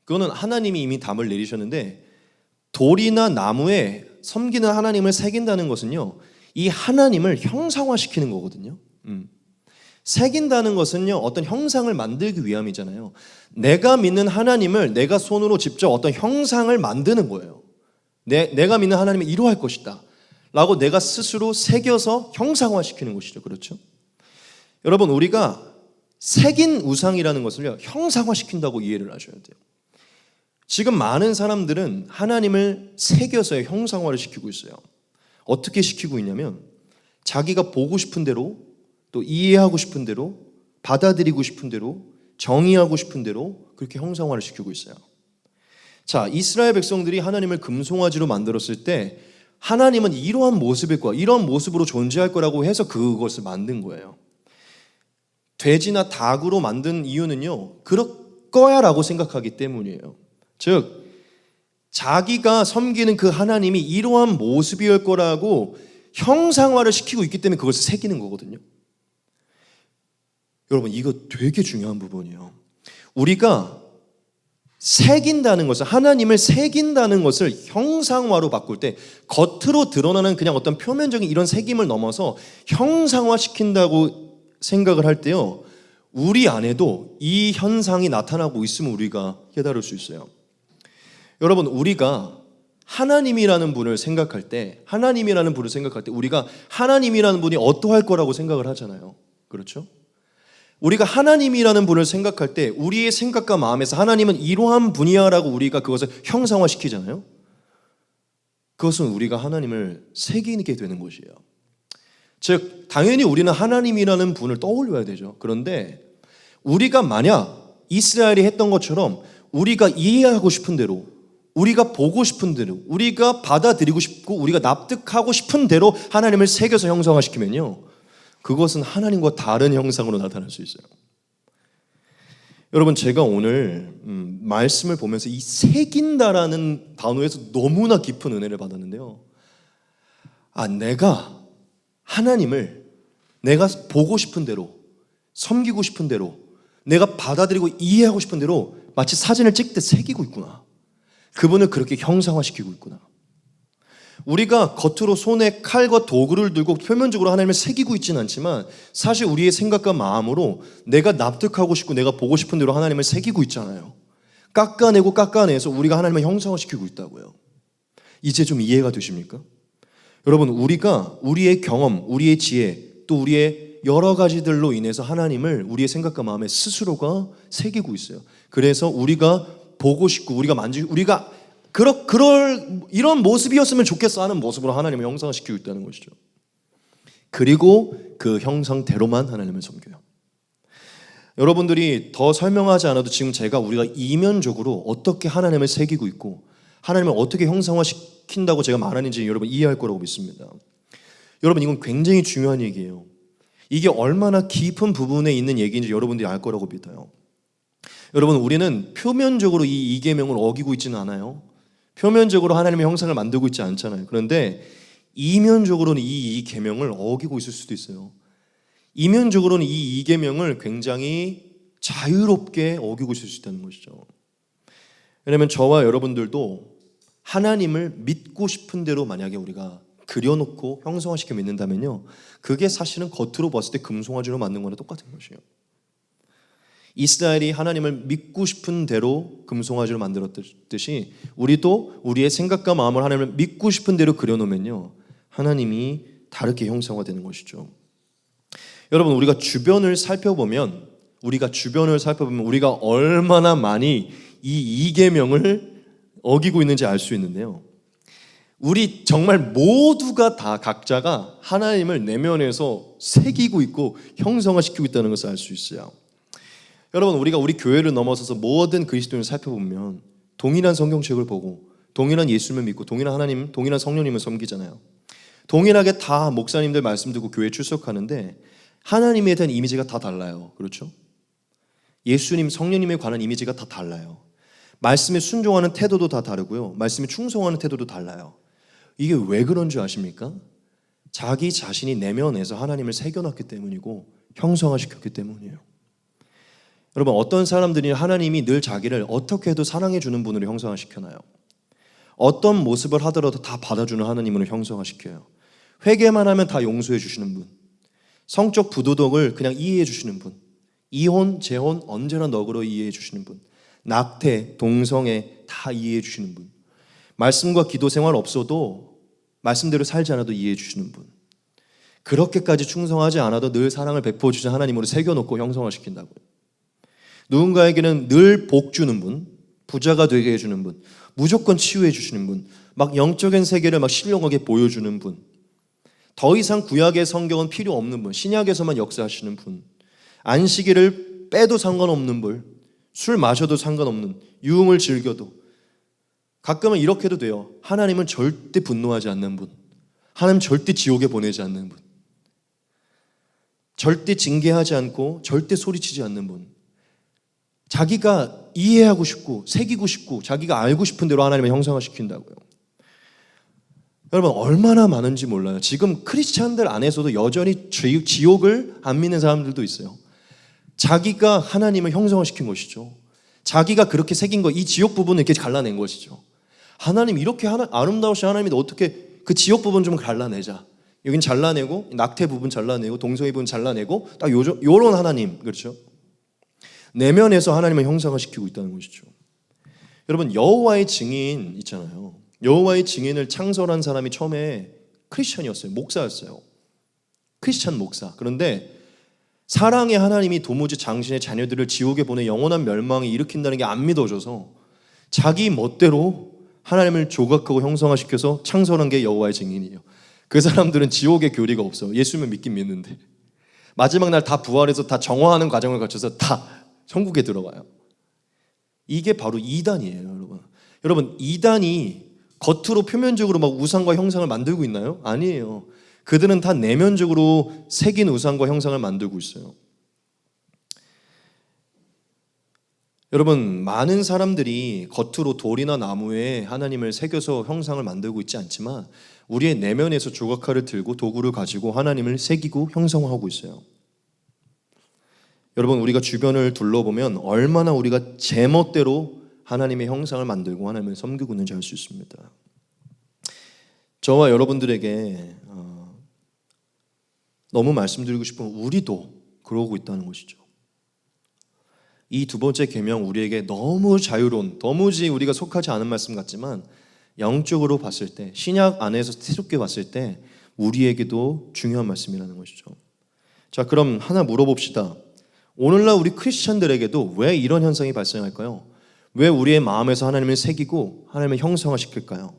그거는 하나님이 이미 답을 내리셨는데, 돌이나 나무에 섬기는 하나님을 새긴다는 것은요, 이 하나님을 형상화시키는 거거든요. 새긴다는 것은요, 어떤 형상을 만들기 위함이잖아요. 내가 믿는 하나님을 내가 손으로 직접 어떤 형상을 만드는 거예요. 내가 믿는 하나님을 이루할 것이다 라고 내가 스스로 새겨서 형상화시키는 것이죠. 그렇죠? 여러분, 우리가 새긴 우상이라는 것을요, 형상화시킨다고 이해를 하셔야 돼요. 지금 많은 사람들은 하나님을 새겨서 형상화를 시키고 있어요. 어떻게 시키고 있냐면 자기가 보고 싶은 대로, 또 이해하고 싶은 대로, 받아들이고 싶은 대로, 정의하고 싶은 대로 그렇게 형상화를 시키고 있어요. 자, 이스라엘 백성들이 하나님을 금송아지로 만들었을 때 하나님은 이러한 모습일 거야, 이러한 모습으로 존재할 거라고 해서 그것을 만든 거예요. 돼지나 닭으로 만든 이유는요, 그럴 거야 라고 생각하기 때문이에요. 즉 자기가 섬기는 그 하나님이 이러한 모습이었을 거라고 형상화를 시키고 있기 때문에 그것을 새기는 거거든요. 여러분, 이거 되게 중요한 부분이에요. 우리가 새긴다는 것을, 하나님을 새긴다는 것을 형상화로 바꿀 때 겉으로 드러나는 그냥 어떤 표면적인 이런 새김을 넘어서 형상화시킨다고 생각을 할 때요, 우리 안에도 이 현상이 나타나고 있음을 우리가 깨달을 수 있어요. 여러분, 우리가 하나님이라는 분을 생각할 때, 우리가 하나님이라는 분이 어떠할 거라고 생각을 하잖아요. 그렇죠? 우리가 하나님이라는 분을 생각할 때 우리의 생각과 마음에서 하나님은 이러한 분이야라고 우리가 그것을 형상화시키잖아요. 그것은 우리가 하나님을 새기게 되는 것이에요. 즉 당연히 우리는 하나님이라는 분을 떠올려야 되죠. 그런데 우리가 만약 이스라엘이 했던 것처럼 우리가 이해하고 싶은 대로, 우리가 보고 싶은 대로, 우리가 받아들이고 싶고 우리가 납득하고 싶은 대로 하나님을 새겨서 형상화시키면요, 그것은 하나님과 다른 형상으로 나타날 수 있어요. 여러분, 제가 오늘 말씀을 보면서 이 새긴다라는 단어에서 너무나 깊은 은혜를 받았는데요, 내가 하나님을 내가 보고 싶은 대로, 섬기고 싶은 대로, 내가 받아들이고 이해하고 싶은 대로 마치 사진을 찍듯 새기고 있구나. 그분을 그렇게 형상화시키고 있구나. 우리가 겉으로 손에 칼과 도구를 들고 표면적으로 하나님을 새기고 있지는 않지만 사실 우리의 생각과 마음으로 내가 납득하고 싶고 내가 보고 싶은 대로 하나님을 새기고 있잖아요. 깎아내서 우리가 하나님을 형상화시키고 있다고요. 이제 좀 이해가 되십니까? 여러분, 우리가 우리의 경험, 우리의 지혜, 또 우리의 여러 가지들로 인해서 하나님을 우리의 생각과 마음에 스스로가 새기고 있어요. 그래서 우리가 보고 싶고 우리가 만지고 우리가 이런 모습이었으면 좋겠어 하는 모습으로 하나님을 형상화시키고 있다는 것이죠. 그리고 그 형상대로만 하나님을 섬겨요. 여러분들이 더 설명하지 않아도 지금 우리가 이면적으로 어떻게 하나님을 새기고 있고 하나님을 어떻게 형상화시킨다고 제가 말하는지 여러분 이해할 거라고 믿습니다. 여러분, 이건 굉장히 중요한 얘기예요. 이게 얼마나 깊은 부분에 있는 얘기인지 여러분들이 알 거라고 믿어요. 여러분, 우리는 표면적으로 이 계명을 어기고 있지는 않아요. 표면적으로 하나님의 형상을 만들고 있지 않잖아요. 그런데 이면적으로는 이 계명을 어기고 있을 수도 있어요. 이면적으로는 이 계명을 굉장히 자유롭게 어기고 있을 수 있다는 것이죠. 왜냐하면 저와 여러분들도 하나님을 믿고 싶은 대로 만약에 우리가 그려놓고 형성화시켜 믿는다면요, 그게 사실은 겉으로 봤을 때 금송아지로 만든 거랑 똑같은 것이에요. 이스라엘이 하나님을 믿고 싶은 대로 금송아지로 만들었듯이 우리도 우리의 생각과 마음을 하나님을 믿고 싶은 대로 그려놓으면요, 하나님이 다르게 형성화되는 것이죠. 여러분, 우리가 주변을 살펴보면 우리가 얼마나 많이 이 계명을 어기고 있는지 알 수 있는데요. 우리 정말 모두가 다 각자가 하나님을 내면에서 새기고 있고 형성화시키고 있다는 것을 알 수 있어요. 여러분, 우리가 우리 교회를 넘어서서 모든 그리스도인을 살펴보면 동일한 성경책을 보고 동일한 예수님을 믿고 동일한 하나님, 동일한 성령님을 섬기잖아요. 동일하게 다 목사님들 말씀 듣고 교회에 출석하는데 하나님에 대한 이미지가 다 달라요. 그렇죠? 예수님, 성령님에 관한 이미지가 다 달라요. 말씀에 순종하는 태도도 다 다르고요. 말씀에 충성하는 태도도 달라요. 이게 왜 그런 줄 아십니까? 자기 자신이 내면에서 하나님을 새겨놨기 때문이고 형성화시켰기 때문이에요. 여러분, 어떤 사람들이 하나님이 늘 자기를 어떻게 해도 사랑해 주는 분으로 형성화시켜놔요. 어떤 모습을 하더라도 다 받아주는 하나님으로 형성화시켜요. 회개만 하면 다 용서해 주시는 분, 성적 부도덕을 그냥 이해해 주시는 분, 이혼, 재혼 언제나 너그러 이해해 주시는 분, 낙태, 동성애 다 이해해 주시는 분, 말씀과 기도 생활 없어도 말씀대로 살지 않아도 이해해 주시는 분, 그렇게까지 충성하지 않아도 늘 사랑을 베풀어 주신 하나님으로 새겨놓고 형성화시킨다고요. 누군가에게는 늘 복 주는 분, 부자가 되게 해주는 분, 무조건 치유해 주시는 분, 막 영적인 세계를 막 신령하게 보여주는 분, 더 이상 구약의 성경은 필요 없는 분, 신약에서만 역사하시는 분, 안식일을 빼도 상관없는 분, 술 마셔도 상관없는, 유흥을 즐겨도, 가끔은 이렇게도 돼요. 하나님은 절대 분노하지 않는 분, 하나님 절대 지옥에 보내지 않는 분, 절대 징계하지 않고 절대 소리치지 않는 분, 자기가 이해하고 싶고 새기고 싶고 자기가 알고 싶은 대로 하나님을 형상화시킨다고요. 여러분, 얼마나 많은지 몰라요. 지금 크리스찬들 안에서도 여전히 지옥을 안 믿는 사람들도 있어요. 자기가 하나님을 형상화시킨 것이죠. 자기가 그렇게 새긴 거, 이 지옥 부분을 이렇게 갈라낸 것이죠. 하나님 이렇게 아름다우신 하나님이 어떻게 그 지옥 부분 좀 갈라내자. 여긴 잘라내고 낙태 부분 잘라내고 동성애 부분 잘라내고 딱 요런 하나님, 그렇죠? 내면에서 하나님을 형상화시키고 있다는 것이죠. 여러분, 여호와의 증인 있잖아요. 여호와의 증인을 창설한 사람이 처음에 크리스천이었어요. 목사였어요. 크리스천 목사. 그런데 사랑의 하나님이 도무지 당신의 자녀들을 지옥에 보내 영원한 멸망을 일으킨다는 게 안 믿어져서 자기 멋대로 하나님을 조각하고 형상화시켜서 창설한 게 여호와의 증인이에요. 그 사람들은 지옥의 교리가 없어요. 예수님을 믿긴 믿는데 마지막 날 다 부활해서 다 정화하는 과정을 거쳐서 다 천국에 들어가요. 이게 바로 이단이에요, 여러분. 여러분, 이단이 겉으로 표면적으로 막 우상과 형상을 만들고 있나요? 아니에요. 그들은 다 내면적으로 새긴 우상과 형상을 만들고 있어요. 여러분, 많은 사람들이 겉으로 돌이나 나무에 하나님을 새겨서 형상을 만들고 있지 않지만 우리의 내면에서 조각칼을 들고 도구를 가지고 하나님을 새기고 형성화하고 있어요. 여러분, 우리가 주변을 둘러보면 얼마나 우리가 제멋대로 하나님의 형상을 만들고 하나님을 섬기고 있는지 알 수 있습니다. 저와 여러분들에게 너무 말씀드리고 싶은 우리도 그러고 있다는 것이죠. 이 두 번째 계명, 우리에게 너무 자유로운, 도무지 우리가 속하지 않은 말씀 같지만 영적으로 봤을 때, 신약 안에서 새롭게 봤을 때 우리에게도 중요한 말씀이라는 것이죠. 자, 그럼 하나 물어봅시다. 오늘날 우리 크리스찬들에게도 왜 이런 현상이 발생할까요? 왜 우리의 마음에서 하나님을 새기고 하나님을 형상화시킬까요?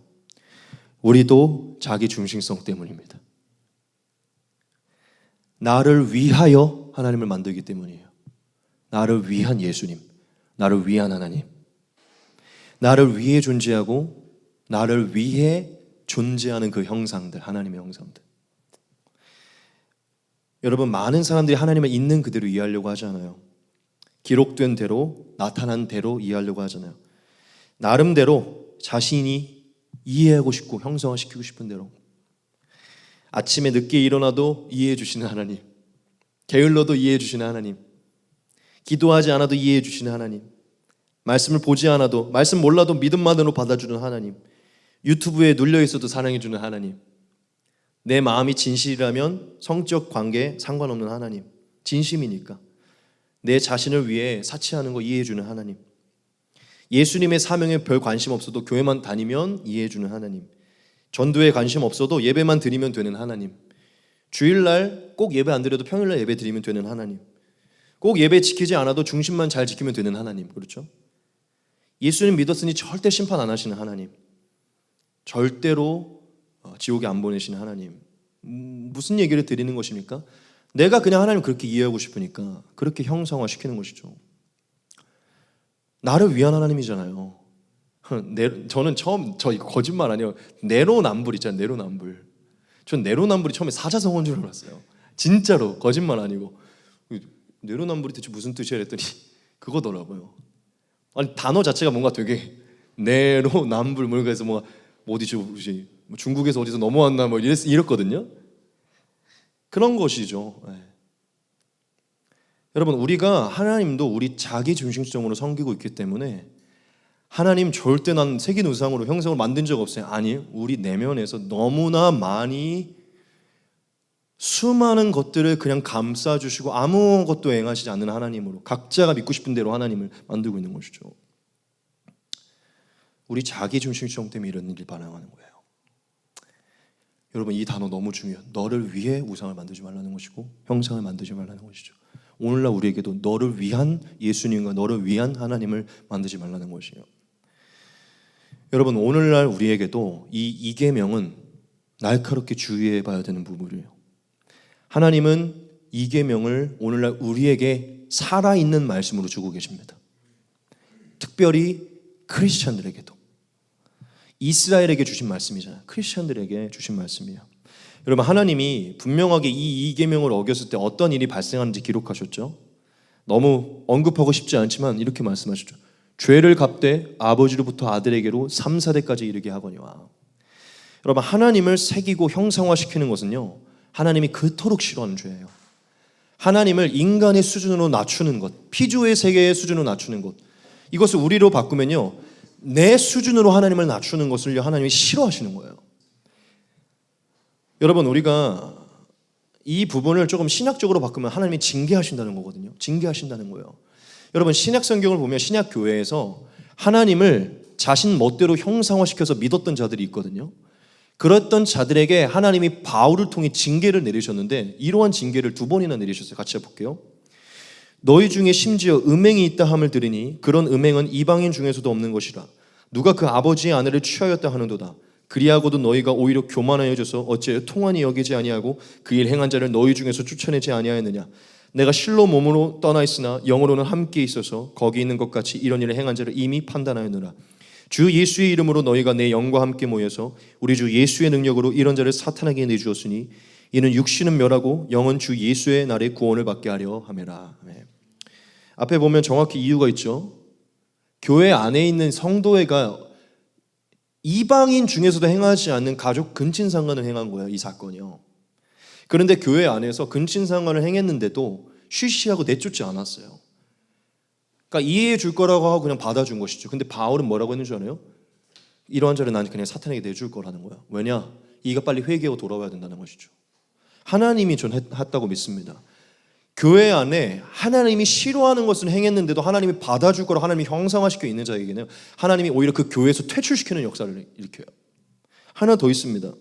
우리도 자기 중심성 때문입니다. 나를 위하여 하나님을 만들기 때문이에요. 나를 위한 예수님, 나를 위한 하나님, 나를 위해 존재하고 나를 위해 존재하는 그 형상들, 하나님의 형상들. 여러분, 많은 사람들이 하나님을 있는 그대로 이해하려고 하잖아요. 기록된 대로, 나타난 대로 이해하려고 하잖아요. 나름대로 자신이 이해하고 싶고 형성화시키고 싶은 대로. 아침에 늦게 일어나도 이해해 주시는 하나님, 게을러도 이해해 주시는 하나님, 기도하지 않아도 이해해 주시는 하나님, 말씀을 보지 않아도, 말씀 몰라도 믿음만으로 받아주는 하나님, 유튜브에 눌려 있어도 사랑해 주는 하나님, 내 마음이 진실이라면 성적 관계에 상관없는 하나님, 진심이니까 내 자신을 위해 사치하는 거 이해해 주는 하나님, 예수님의 사명에 별 관심 없어도 교회만 다니면 이해해 주는 하나님, 전도에 관심 없어도 예배만 드리면 되는 하나님, 주일날 꼭 예배 안 드려도 평일날 예배 드리면 되는 하나님, 꼭 예배 지키지 않아도 중심만 잘 지키면 되는 하나님. 그렇죠? 예수님 믿었으니 절대 심판 안 하시는 하나님, 절대로 지옥에 안 보내시는 하나님. 무슨 얘기를 드리는 것입니까? 내가 그냥 하나님 그렇게 이해하고 싶으니까 그렇게 형성화시키는 것이죠. 나를 위한 하나님이잖아요. 저는 처음, 저 이거 거짓말 아니에요. 내로남불 있잖아요. 내로남불. 전 내로남불이 처음에 사자성어인 줄 알았어요. 진짜로 거짓말 아니고. 내로남불이 대체 무슨 뜻이야 했더니 그거더라고요. 아니 단어 자체가 뭔가 되게 내로남불 뭐 그래서 뭐 어디죠? 중국에서 어디서 넘어왔나 뭐 이랬거든요. 그런 것이죠. 네. 여러분, 우리가 하나님도 우리 자기 중심성으로 섬기고 있기 때문에 하나님 절대 난 새긴 우상으로 형상을 만든 적 없어요. 아니, 우리 내면에서 너무나 많이 수많은 것들을 그냥 감싸주시고 아무것도 행하시지 않는 하나님으로 각자가 믿고 싶은 대로 하나님을 만들고 있는 것이죠. 우리 자기 중심성 때문에 이런 일이 발생하는 거예요. 여러분, 이 단어 너무 중요해요. 너를 위해 우상을 만들지 말라는 것이고 형상을 만들지 말라는 것이죠. 오늘날 우리에게도 너를 위한 예수님과 너를 위한 하나님을 만들지 말라는 것이에요. 여러분, 오늘날 우리에게도 이 계명은 날카롭게 주의해 봐야 되는 부분이에요. 하나님은 이 계명을 오늘날 우리에게 살아있는 말씀으로 주고 계십니다. 특별히 크리스천들에게도, 이스라엘에게 주신 말씀이잖아요. 크리스천들에게 주신 말씀이에요. 여러분, 하나님이 분명하게 이 계명을 어겼을 때 어떤 일이 발생하는지 기록하셨죠. 너무 언급하고 싶지 않지만 이렇게 말씀하셨죠. 죄를 갚되 아버지로부터 아들에게로 3, 4대까지 이르게 하거니와. 여러분, 하나님을 새기고 형상화시키는 것은요, 하나님이 그토록 싫어하는 죄예요. 하나님을 인간의 수준으로 낮추는 것, 피조의 세계의 수준으로 낮추는 것, 이것을 우리로 바꾸면요, 내 수준으로 하나님을 낮추는 것을 하나님이 싫어하시는 거예요. 여러분, 우리가 이 부분을 조금 신학적으로 바꾸면 하나님이 징계하신다는 거거든요. 징계하신다는 거예요. 여러분, 신약 성경을 보면 신약 교회에서 하나님을 자신 멋대로 형상화시켜서 믿었던 자들이 있거든요. 그랬던 자들에게 하나님이 바울을 통해 징계를 내리셨는데 이러한 징계를 2번이나 내리셨어요. 같이 해볼게요. 너희 중에 심지어 음행이 있다 함을 들으니 그런 음행은 이방인 중에서도 없는 것이라. 누가 그 아버지의 아내를 취하였다 하는도다. 그리하고도 너희가 오히려 교만하여져서 어찌하여 통한이 여기지 아니하고 그 일 행한 자를 너희 중에서 쫓아내지 아니하였느냐. 내가 실로 몸으로 떠나 있으나 영으로는 함께 있어서 거기 있는 것 같이 이런 일을 행한 자를 이미 판단하였노라. 주 예수의 이름으로 너희가 내 영과 함께 모여서 우리 주 예수의 능력으로 이런 자를 사탄에게 내주었으니 이는 육신은 멸하고 영은 주 예수의 날에 구원을 받게 하려 함이라. 앞에 보면 정확히 이유가 있죠. 교회 안에 있는 성도회가 이방인 중에서도 행하지 않는 가족 근친상간을 행한 거예요. 이 사건이요. 그런데 교회 안에서 근친상간을 행했는데도 쉬쉬하고 내쫓지 않았어요. 그러니까 이해해 줄 거라고 하고 그냥 받아준 것이죠. 근데 바울은 뭐라고 했는 줄 알아요? 이러한 자를 난 그냥 사탄에게 내줄 거라는 거야. 왜냐? 이가 빨리 회개하고 돌아와야 된다는 것이죠. 하나님이 전 했다고 믿습니다. 교회 안에 하나님이 싫어하는 것을 행했는데도 하나님이 받아줄 거라고 하나님이 형상화시켜 있는 자에게는 하나님이 오히려 그 교회에서 퇴출시키는 역사를 일으켜요. 하나 더 있습니다.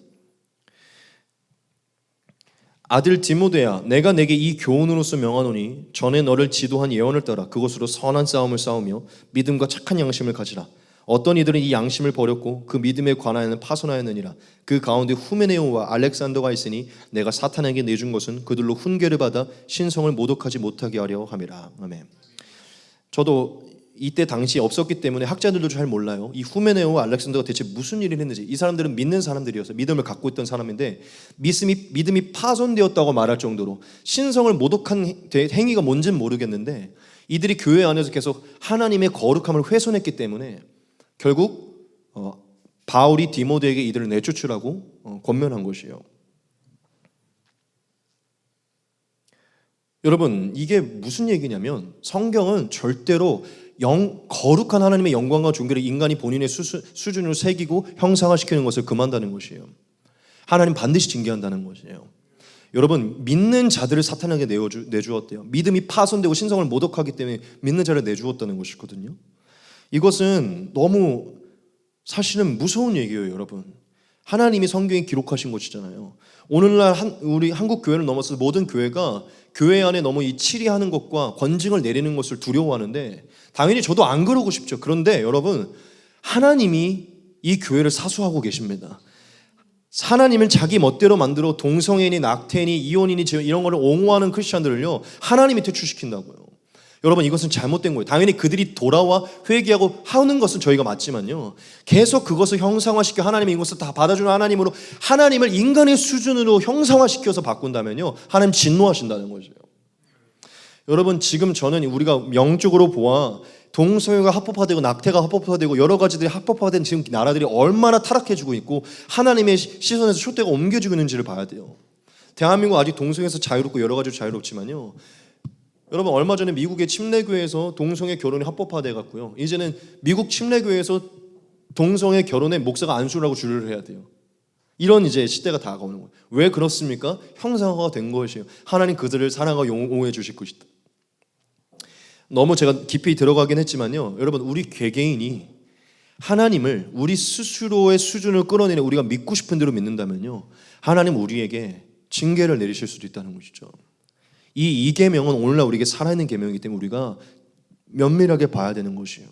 아들 디모데야, 내가 내게 이 교훈으로서 명하노니 전에 너를 지도한 예언을 따라 그것으로 선한 싸움을 싸우며 믿음과 착한 양심을 가지라. 어떤 이들은 이 양심을 버렸고 그 믿음에 관하여는 파손하였느니라. 그 가운데 후메네오와 알렉산더가 있으니 내가 사탄에게 내준 것은 그들로 훈계를 받아 신성을 모독하지 못하게 하려 함이라. 아멘. 저도 이때 당시 없었기 때문에 학자들도 잘 몰라요. 이 후메네오와 알렉산더가 대체 무슨 일을 했는지. 이 사람들은 믿는 사람들이어서 믿음을 갖고 있던 사람인데 믿음이 파손되었다고 말할 정도로 신성을 모독한 행위가 뭔지는 모르겠는데 이들이 교회 안에서 계속 하나님의 거룩함을 훼손했기 때문에 결국 바울이 디모데에게 이들을 내쫓으라고 권면한 것이에요. 여러분, 이게 무슨 얘기냐면 성경은 절대로 거룩한 하나님의 영광과 존귀를 인간이 본인의 수준으로 새기고 형상화시키는 것을 금한다는 것이에요. 하나님 반드시 징계한다는 것이에요. 여러분, 믿는 자들을 사탄에게 내주었대요. 믿음이 파손되고 신성을 모독하기 때문에 믿는 자를 내주었다는 것이거든요. 이것은 너무 사실은 무서운 얘기예요, 여러분. 하나님이 성경에 기록하신 것이잖아요. 오늘날 우리 한국 교회를 넘어서 모든 교회가 교회 안에 너무 이 치리하는 것과 권징을 내리는 것을 두려워하는데 당연히 저도 안 그러고 싶죠. 그런데 여러분, 하나님이 이 교회를 사수하고 계십니다. 하나님은 자기 멋대로 만들어 동성애인이 낙태인이 이혼인이 이런 거를 옹호하는 크리스천들을요 하나님이 퇴출시킨다고요. 여러분, 이것은 잘못된 거예요. 당연히 그들이 돌아와 회개하고 하는 것은 저희가 맞지만요, 계속 그것을 형상화시켜 하나님이 이것을 다 받아주는 하나님으로 하나님을 인간의 수준으로 형상화시켜서 바꾼다면요 하나님 진노하신다는 거죠. 여러분, 지금 저는 우리가 영적으로 보아 동성애가 합법화되고 낙태가 합법화되고 여러 가지들이 합법화된 지금 나라들이 얼마나 타락해지고 있고 하나님의 시선에서 촛대가 옮겨지고 있는지를 봐야 돼요. 대한민국 아직 동성애에서 자유롭고 여러 가지로 자유롭지만요, 여러분, 얼마 전에 미국의 침례교회에서 동성애 결혼이 합법화돼 갔고요, 이제는 미국 침례교회에서 동성애 결혼에 목사가 안수라고 주례를 해야 돼요. 이런 이제 시대가 다가오는 거예요. 왜 그렇습니까? 형상화가 된 것이에요. 하나님 그들을 사랑하고 용호해 주실 것이다. 너무 제가 깊이 들어가긴 했지만요, 여러분, 우리 개개인이 하나님을 우리 스스로의 수준을 끌어내는 우리가 믿고 싶은 대로 믿는다면요 하나님 우리에게 징계를 내리실 수도 있다는 것이죠. 이 계명은 오늘날 우리에게 살아있는 계명이기 때문에 우리가 면밀하게 봐야 되는 것이에요.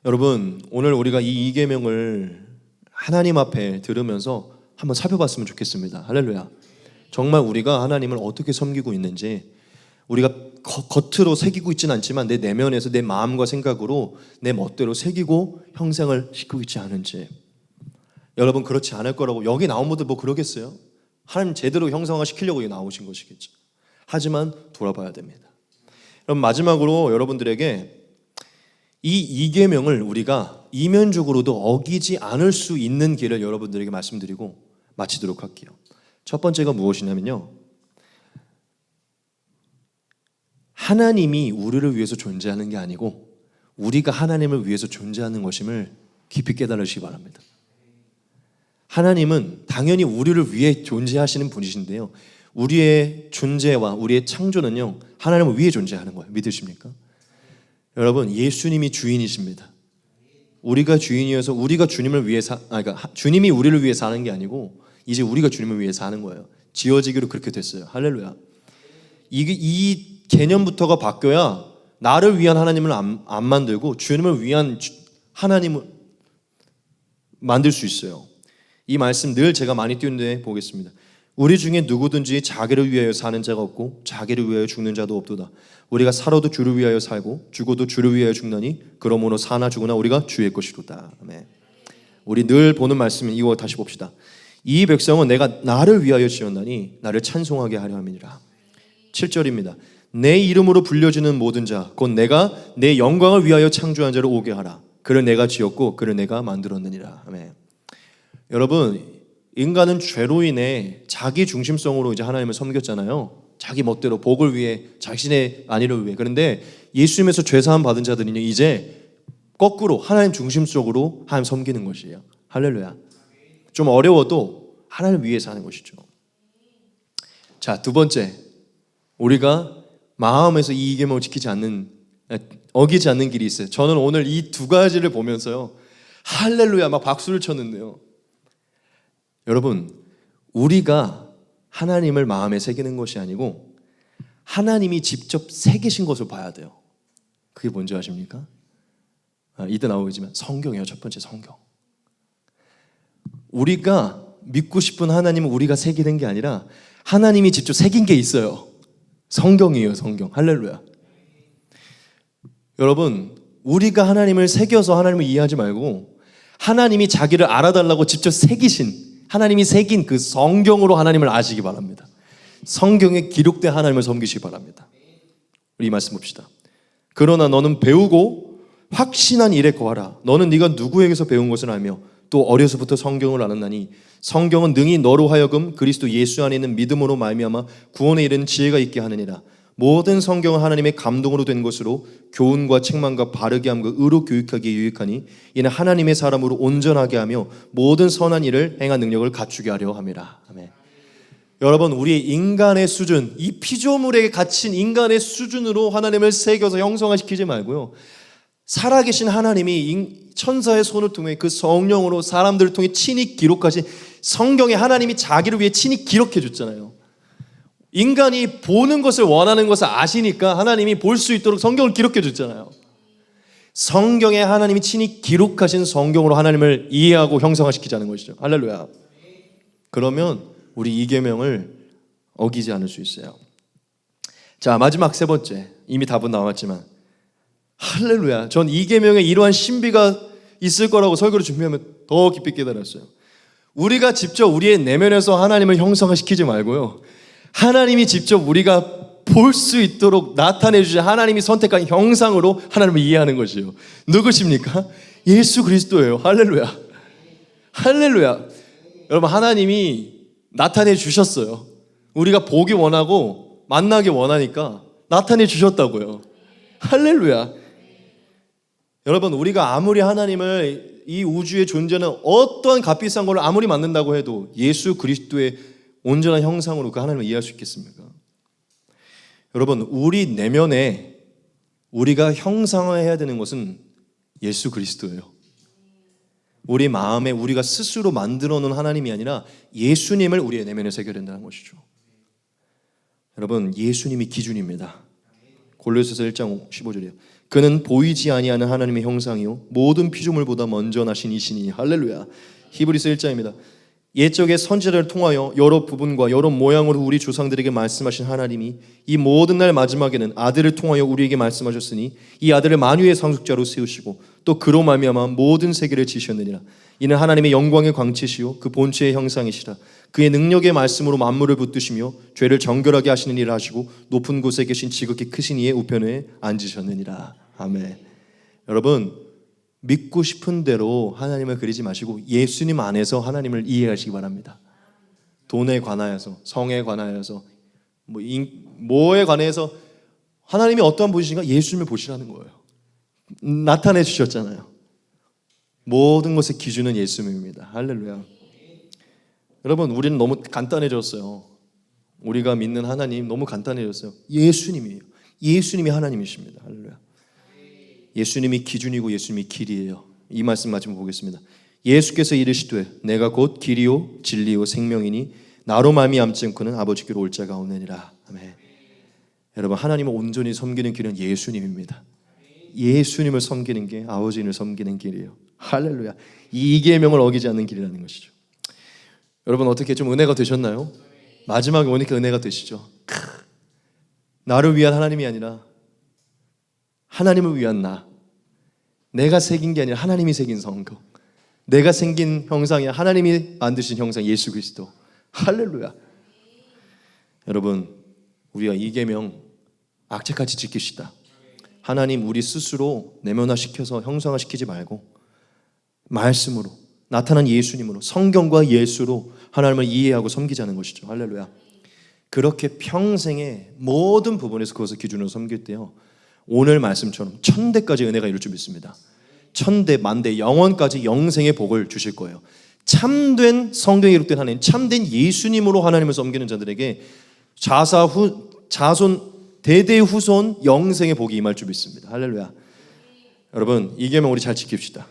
여러분, 오늘 우리가 이 계명을 하나님 앞에 들으면서 한번 살펴봤으면 좋겠습니다. 할렐루야. 정말 우리가 하나님을 어떻게 섬기고 있는지, 우리가 겉으로 새기고 있지는 않지만 내 내면에서 내 마음과 생각으로 내 멋대로 새기고 형상을 시키고 있지 않은지. 여러분, 그렇지 않을 거라고 여기 나온 분들 뭐 그러겠어요? 하나님 제대로 형상화 시키려고 나오신 것이겠죠. 하지만 돌아봐야 됩니다. 그럼 마지막으로 여러분들에게 이 계명을 우리가 이면적으로도 어기지 않을 수 있는 길을 여러분들에게 말씀드리고 마치도록 할게요. 첫 번째가 무엇이냐면요, 하나님이 우리를 위해서 존재하는 게 아니고 우리가 하나님을 위해서 존재하는 것임을 깊이 깨달으시기 바랍니다. 하나님은 당연히 우리를 위해 존재하시는 분이신데요, 우리의 존재와 우리의 창조는요 하나님을 위해 존재하는 거예요. 믿으십니까? 여러분, 예수님이 주인이십니다. 우리가 주인이어서 우리가 주님을 위해 그러니까 주님이 우리를 위해 사는 게 아니고 이제 우리가 주님을 위해 사는 거예요. 지어지기로 그렇게 됐어요. 할렐루야. 이 개념부터가 바뀌어야 나를 위한 하나님을 안 만들고 주님을 위한 하나님을 만들 수 있어요. 이 말씀 늘 제가 많이 띄우는데 보겠습니다. 우리 중에 누구든지 자기를 위하여 사는 자가 없고 자기를 위하여 죽는 자도 없도다. 우리가 살아도 주를 위하여 살고 죽어도 주를 위하여 죽나니 그러므로 사나 죽으나 우리가 주의 것이로다. 아멘. 우리 늘 보는 말씀 이거 다시 봅시다. 이 백성은 내가 나를 위하여 지었나니 나를 찬송하게 하려 함이니라. 7절입니다. 내 이름으로 불려지는 모든 자 곧 내가 내 영광을 위하여 창조한 자를 오게 하라. 그를 내가 지었고 그를 내가 만들었느니라. 아멘. 여러분, 인간은 죄로 인해 자기 중심성으로 이제 하나님을 섬겼잖아요. 자기 멋대로 복을 위해, 자신의 안위를 위해. 그런데 예수님에서 죄 사함 받은 자들은요 이제 거꾸로 하나님 중심적으로 하나님 섬기는 것이에요. 할렐루야. 좀 어려워도 하나님 위해서 하는 것이죠. 자, 두 번째, 우리가 마음에서 이 계명을 어기지 않는 길이 있어요. 저는 오늘 이 두 가지를 보면서요 할렐루야 막 박수를 쳤는데요, 여러분, 우리가 하나님을 마음에 새기는 것이 아니고 하나님이 직접 새기신 것을 봐야 돼요. 그게 뭔지 아십니까? 이때 나오겠지만 성경이에요. 첫 번째, 성경. 우리가 믿고 싶은 하나님은 우리가 새기는 게 아니라 하나님이 직접 새긴 게 있어요. 성경이에요. 성경. 할렐루야. 여러분, 우리가 하나님을 새겨서 하나님을 이해하지 말고 하나님이 자기를 알아달라고 직접 새기신, 하나님이 새긴 그 성경으로 하나님을 아시기 바랍니다. 성경에 기록된 하나님을 섬기시기 바랍니다. 우리 이 말씀 봅시다. 그러나 너는 배우고 확신한 일에 거하라. 너는 네가 누구에게서 배운 것을 알며 또 어려서부터 성경을 알았나니 성경은 능히 너로 하여금 그리스도 예수 안에 있는 믿음으로 말미암아 구원에 이르는 지혜가 있게 하느니라. 모든 성경은 하나님의 감동으로 된 것으로 교훈과 책망과 바르게 함과 의로 교육하기에 유익하니 이는 하나님의 사람으로 온전하게 하며 모든 선한 일을 행한 능력을 갖추게 하려 함이라. 아멘. 여러분, 우리 인간의 수준, 이 피조물에 갇힌 인간의 수준으로 하나님을 새겨서 형성화시키지 말고요, 살아계신 하나님이 천사의 손을 통해 그 성령으로 사람들을 통해 친히 기록하신 성경에 하나님이 자기를 위해 친히 기록해 줬잖아요. 인간이 보는 것을 원하는 것을 아시니까 하나님이 볼 수 있도록 성경을 기록해 줬잖아요. 성경에 하나님이 친히 기록하신 성경으로 하나님을 이해하고 형성화시키자는 것이죠. 할렐루야. 그러면 우리 이 계명을 어기지 않을 수 있어요. 자, 마지막 세 번째, 이미 답은 나왔지만 할렐루야. 전 이 계명에 이러한 신비가 있을 거라고 설교를 준비하면 더 깊이 깨달았어요. 우리가 직접 우리의 내면에서 하나님을 형성화시키지 말고요, 하나님이 직접 우리가 볼 수 있도록 나타내 주신 하나님이 선택한 형상으로 하나님을 이해하는 것이에요. 누구십니까? 예수 그리스도예요. 할렐루야. 할렐루야. 여러분, 하나님이 나타내 주셨어요. 우리가 보기 원하고 만나기 원하니까 나타내 주셨다고요. 할렐루야. 여러분, 우리가 아무리 하나님을, 이 우주에 존재하는 어떠한 값비싼 걸 아무리 만든다고 해도 예수 그리스도의 온전한 형상으로 그 하나님을 이해할 수 있겠습니까? 여러분, 우리 내면에 우리가 형상화해야 되는 것은 예수 그리스도예요. 우리 마음에 우리가 스스로 만들어 놓은 하나님이 아니라 예수님을 우리의 내면에 새겨야 된다는 것이죠. 여러분, 예수님이 기준입니다. 골로새서 1장 15절이에요. 그는 보이지 아니하는 하나님의 형상이요 모든 피조물보다 먼저 나신 이시니. 할렐루야. 히브리서 1장입니다. 옛적의 선지자를 통하여 여러 부분과 여러 모양으로 우리 조상들에게 말씀하신 하나님이 이 모든 날 마지막에는 아들을 통하여 우리에게 말씀하셨으니 이 아들을 만유의 상속자로 세우시고 또 그로 말미암아 모든 세계를 지으셨느니라. 이는 하나님의 영광의 광채시요 그 본체의 형상이시라. 그의 능력의 말씀으로 만물을 붙드시며 죄를 정결하게 하시는 일을 하시고 높은 곳에 계신 지극히 크신 이의 우편에 앉으셨느니라. 아멘. 여러분, 믿고 싶은 대로 하나님을 그리지 마시고 예수님 안에서 하나님을 이해하시기 바랍니다. 돈에 관하여서, 성에 관하여서, 뭐에 관해서 하나님이 어떠한 분이신가 예수님을 보시라는 거예요. 나타내 주셨잖아요. 모든 것의 기준은 예수님입니다. 할렐루야. 여러분, 우리는 너무 간단해졌어요. 우리가 믿는 하나님 너무 간단해졌어요. 예수님이에요. 예수님이 하나님이십니다. 할렐루야. 예수님이 기준이고 예수님이 길이에요. 이 말씀 마지막 보겠습니다. 예수께서 이르시되 내가 곧 길이요 진리요 생명이니 나로 말미암지 않고는 아버지께로 올 자가 없느니라. 아멘. 여러분, 하나님을 온전히 섬기는 길은 예수님입니다. 예수님을 섬기는 게 아버지를 섬기는 길이에요. 할렐루야. 이 계명을 어기지 않는 길이라는 것이죠. 여러분, 어떻게 좀 은혜가 되셨나요? 마지막에 오니까 은혜가 되시죠. 나를 위한 하나님이 아니라 하나님을 위한 나, 내가 새긴 게 아니라 하나님이 새긴 성경, 내가 생긴 형상이 하나님이 만드신 형상 예수 그리스도. 할렐루야. 여러분, 우리가 이 계명 악착같이 지킵시다. 하나님 우리 스스로 내면화시켜서 형상화시키지 말고 말씀으로 나타난 예수님으로, 성경과 예수로 하나님을 이해하고 섬기자는 것이죠. 할렐루야. 그렇게 평생의 모든 부분에서 그것을 기준으로 섬길 때요, 오늘 말씀처럼 천대까지 은혜가 이룰 줄 믿습니다. 천대, 만대, 영원까지 영생의 복을 주실 거예요. 참된 성경에 기록된 하나님, 참된 예수님으로 하나님을 섬기는 자들에게 자손 대대 후손 영생의 복이 임할 줄 믿습니다. 할렐루야. 여러분, 이 계명 우리 잘 지킵시다.